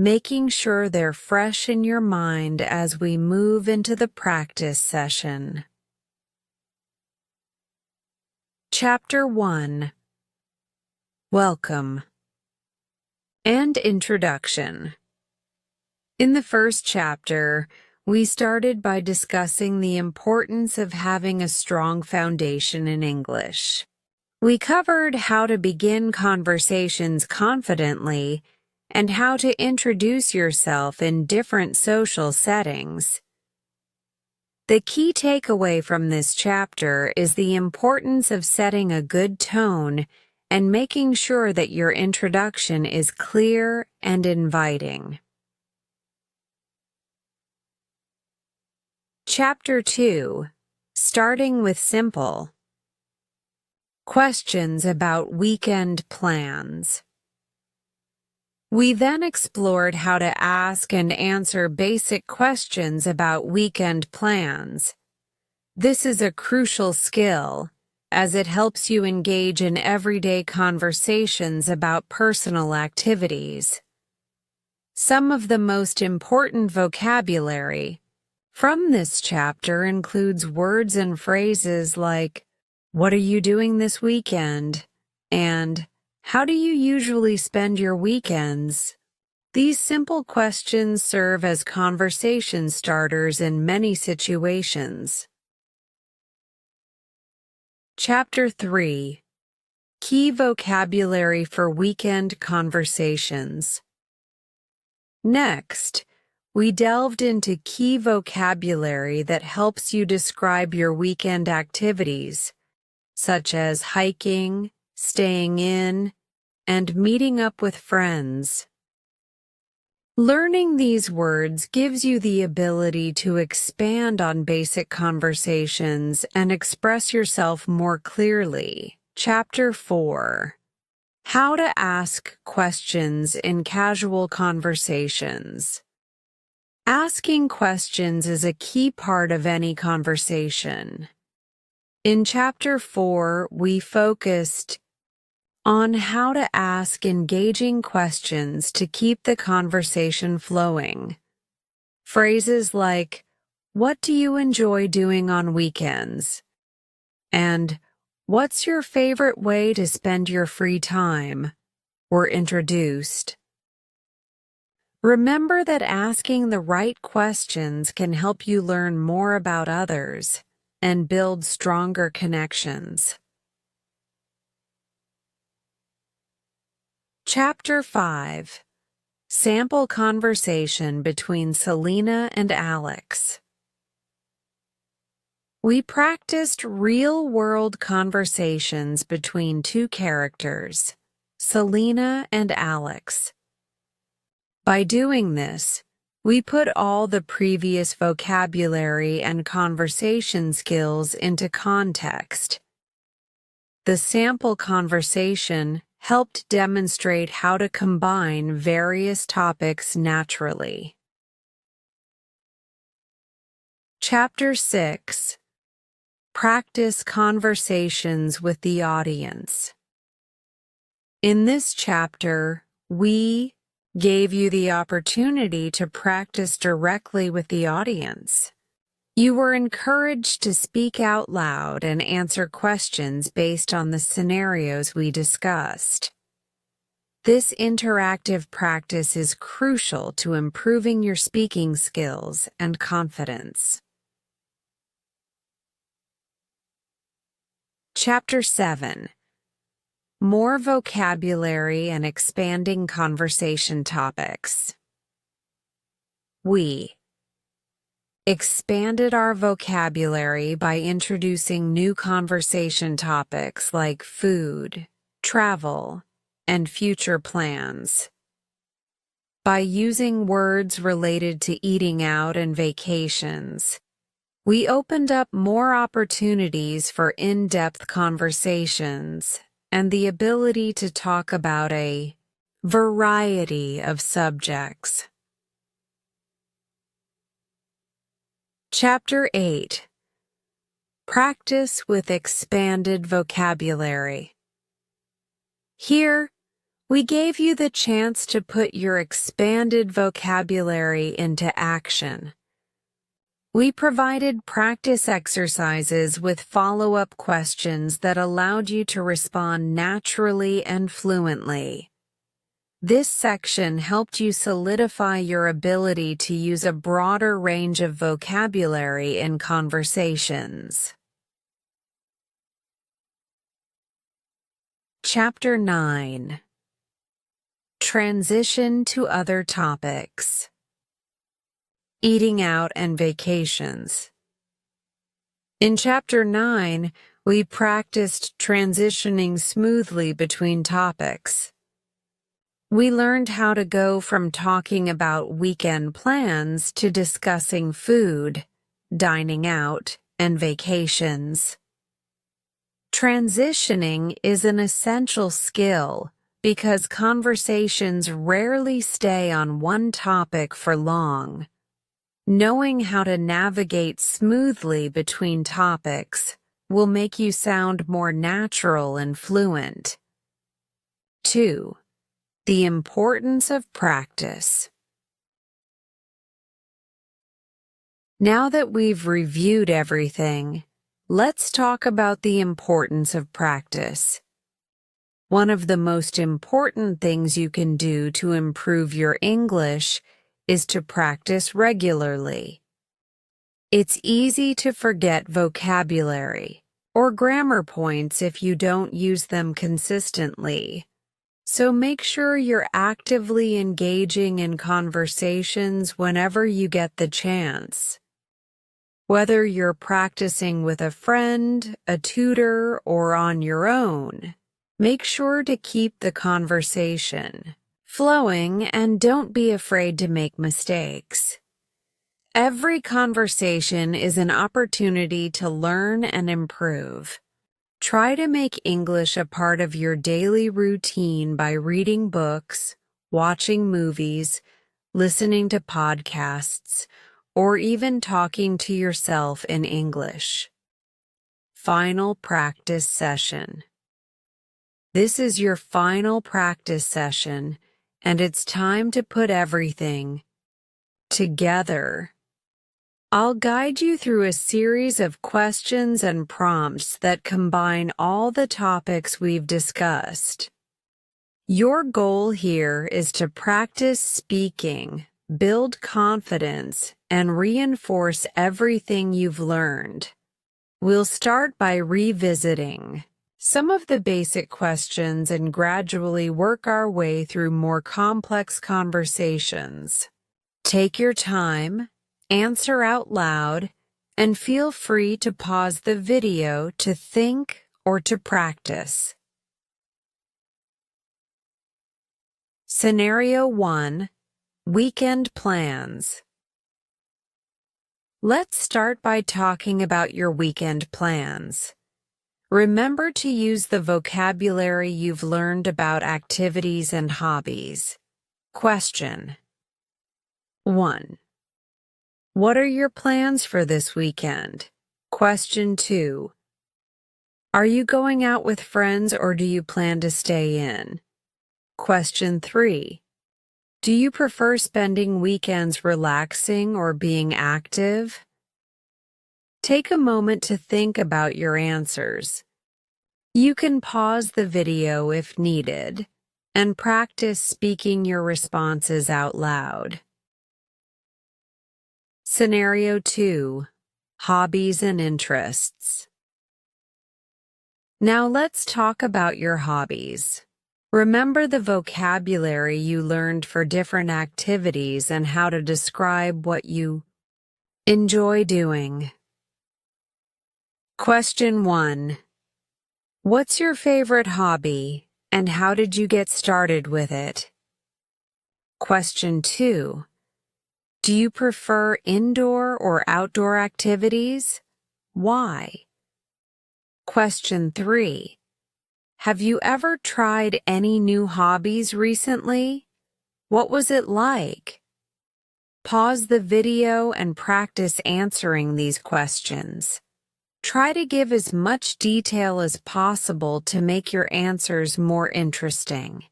making sure they're fresh in your mind as we move into the practice session. Chapter 1. Welcome and Introduction. In the first chapter, we started by discussing the importance of having a strong foundation in English. We covered how to begin conversations confidently and how to introduce yourself in different social settings. The key takeaway from this chapter is the importance of setting a good tone and making sure that your introduction is clear and inviting. Chapter 2. Starting with simple questions about weekend plans. We then explored how to ask and answer basic questions about weekend plans. This is a crucial skill, as it helps you engage in everyday conversations about personal activities. Some of the most important vocabulary from this chapter includes words and phrases like, "What are you doing this weekend?" and "How do you usually spend your weekends?" These simple questions serve as conversation starters in many situations. Chapter 3. Key vocabulary for weekend conversations. Next, we delved into key vocabulary that helps you describe your weekend activities, such as hiking, staying in, and meeting up with friends. Learning these words gives you the ability to expand on basic conversations and express yourself more clearly. Chapter 4. How to ask questions in casual conversations. Asking questions is a key part of any conversation. In Chapter 4, we focused on how to ask engaging questions to keep the conversation flowing. Phrases like, "What do you enjoy doing on weekends?" and "What's your favorite way to spend your free time?" were introduced. Remember that asking the right questions can help you learn more about others and build stronger connections. Chapter 5. Sample Conversation between Selina and Alex. We practiced real-world conversations between two characters, Selina and Alex. By doing this, we put all the previous vocabulary and conversation skills into context. The sample conversation helped demonstrate how to combine various topics naturally. Chapter 6. Practice conversations with the audience. In this chapter, we gave you the opportunity to practice directly with the audience. You were encouraged to speak out loud and answer questions based on the scenarios we discussed. This interactive practice is crucial to improving your speaking skills and confidence. Chapter 7. More vocabulary and expanding conversation topics. We expanded our vocabulary by introducing new conversation topics like food, travel, and future plans. By using words related to eating out and vacations, we opened up more opportunities for in-depth conversations and the ability to talk about a variety of subjects. Chapter 8. Practice with expanded vocabulary. Here, we gave you the chance to put your expanded vocabulary into action. We provided practice exercises with follow-up questions that allowed you to respond naturally and fluently. This section helped you solidify your ability to use a broader range of vocabulary in conversations. Chapter 9. Transition to other topics. Eating out and vacations. In Chapter 9, we practiced transitioning smoothly between topics. We learned how to go from talking about weekend plans to discussing food, dining out, and vacations. Transitioning is an essential skill because conversations rarely stay on one topic for long. Knowing how to navigate smoothly between topics will make you sound more natural and fluent. 2. The importance of practice. Now that we've reviewed everything, let's talk about the importance of practice. One of the most important things you can do to improve your English is to practice regularly. It's easy to forget vocabulary or grammar points if you don't use them consistently. So make sure you're actively engaging in conversations whenever you get the chance. Whether you're practicing with a friend, a tutor, or on your own, make sure to keep the conversation flowing and don't be afraid to make mistakes. Every conversation is an opportunity to learn and improve. Try to make English a part of your daily routine by reading books, watching movies, listening to podcasts, or even talking to yourself in English. final practice session. This is your final practice session, and it's time to put everything together. I'll guide you through a series of questions and prompts that combine all the topics we've discussed. Your goal here is to practice speaking, build confidence, and reinforce everything you've learned. We'll start by revisiting some of the basic questions and gradually work our way through more complex conversations. Take your time, answer out loud, and feel free to pause the video to think or to practice. Scenario 1. Weekend plans. Let's start by talking about your weekend plans. Remember to use the vocabulary you've learned about activities and hobbies. Question 1. What are your plans for this weekend? Question 2. Are you going out with friends or do you plan to stay in? Question 3. Do you prefer spending weekends relaxing or being active? Take a moment to think about your answers. You can pause the video if needed and practice speaking your responses out loud. Scenario 2. Hobbies and interests. Now let's talk about your hobbies. Remember the vocabulary you learned for different activities and how to describe what you enjoy doing. Question 1. What's your favorite hobby and how did you get started with it? Question 2. Do you prefer indoor or outdoor activities? Why? Question 3. Have you ever tried any new hobbies recently? What was it like? Pause the video and practice answering these questions. Try to give as much detail as possible to make your answers more interesting.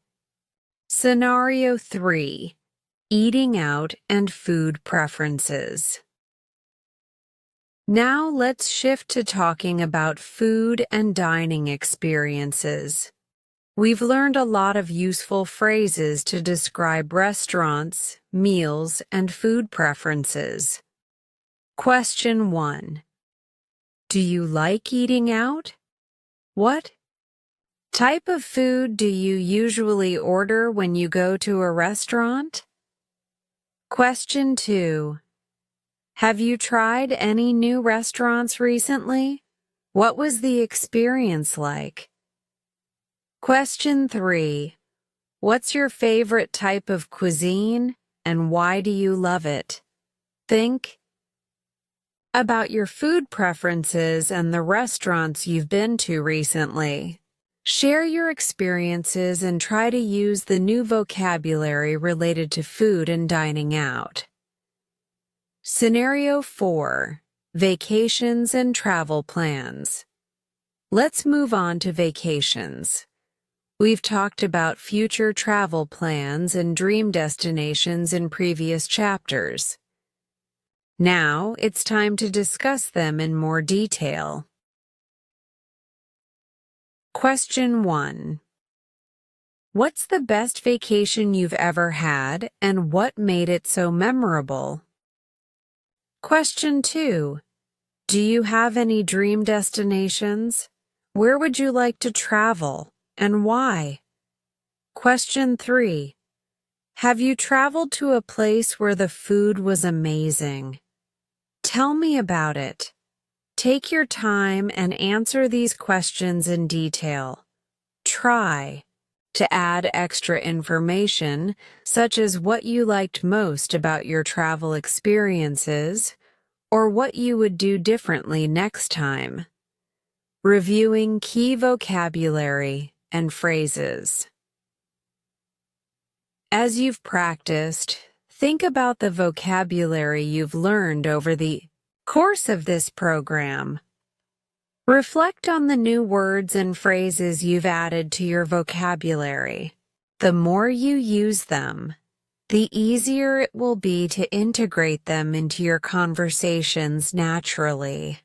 Scenario 3. Eating out and food preferences. Now let's shift to talking about food and dining experiences. We've learned a lot of useful phrases to describe restaurants, meals, and food preferences. Question 1. Do you like eating out? What type of food do you usually order when you go to a restaurant? Question 2. Have you tried any new restaurants recently? What was the experience like? Question 3. What's your favorite type of cuisine and why do you love it? Think about your food preferences and the restaurants you've been to recently. Share your experiences and try to use the new vocabulary related to food and dining out. Scenario 4. Vacations and travel plans. Let's move on to vacations. We've talked about future travel plans and dream destinations in previous chapters. Now it's time to discuss them in more detail. Question 1. What's the best vacation you've ever had and what made it so memorable? Question 2. Do you have any dream destinations? Where would you like to travel and why? Question 3. Have you traveled to a place where the food was amazing? Tell me about it. Take your time and answer these questions in detail. Try to add extra information, such as what you liked most about your travel experiences, or what you would do differently next time. Reviewing key vocabulary and phrases. As you've practiced, think about the vocabulary you've learned over the course of this program. Reflect on the new words and phrases you've added to your vocabulary. The more you use them, the easier it will be to integrate them into your conversations naturally.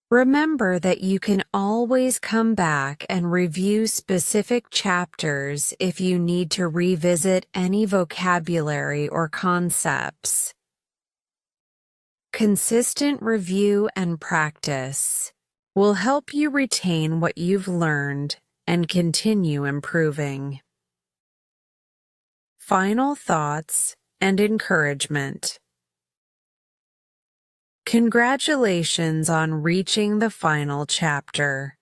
Remember that you can always come back and review specific chapters if you need to revisit any vocabulary or concepts. Consistent review and practice will help you retain what you've learned and continue improving. Final thoughts and encouragement. Congratulations on reaching the final chapter.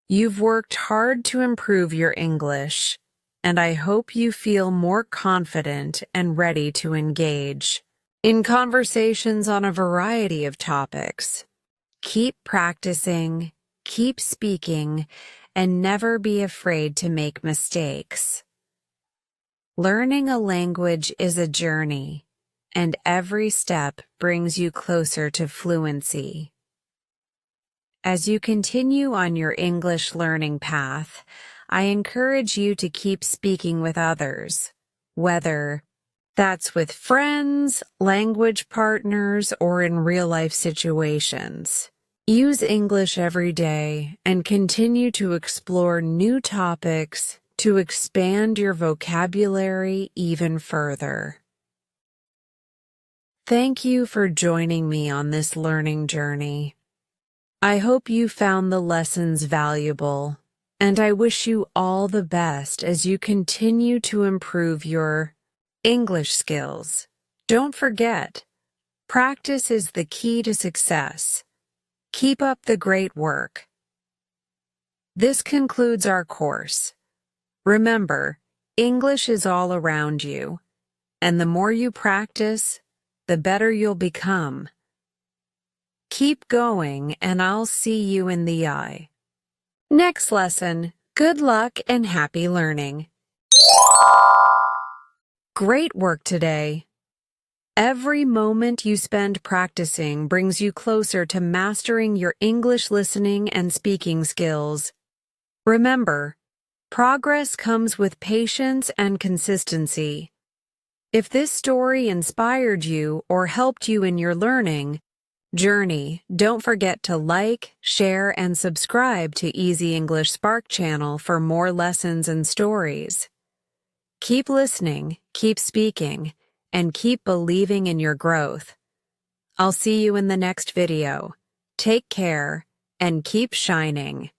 You've worked hard to improve your English, and I hope you feel more confident and ready to engage in conversations on a variety of topics. Keep practicing, keep speaking, and never be afraid to make mistakes. Learning a language is a journey, and every step brings you closer to fluency. As you continue on your English learning path, I encourage you to keep speaking with others, whether that's with friends, language partners, or in real-life situations. Use English every day and continue to explore new topics to expand your vocabulary even further. Thank you for joining me on this learning journey. I hope you found the lessons valuable, and I wish you all the best as you continue to improve your English skills. Don't forget, practice is the key to success. Keep up the great work. This concludes our course. Remember, English is all around you, and the more you practice, the better you'll become. Keep going, and I'll see you in the eye. Next lesson, good luck and happy learning. Great work today. Every moment you spend practicing brings you closer to mastering your English listening and speaking skills. Remember, progress comes with patience and consistency. If this story inspired you or helped you in your learning journey, don't forget to like, share, and subscribe to Easy English Spark channel for more lessons and stories. Keep listening, keep speaking, and keep believing in your growth. I'll see you in the next video. Take care and keep shining.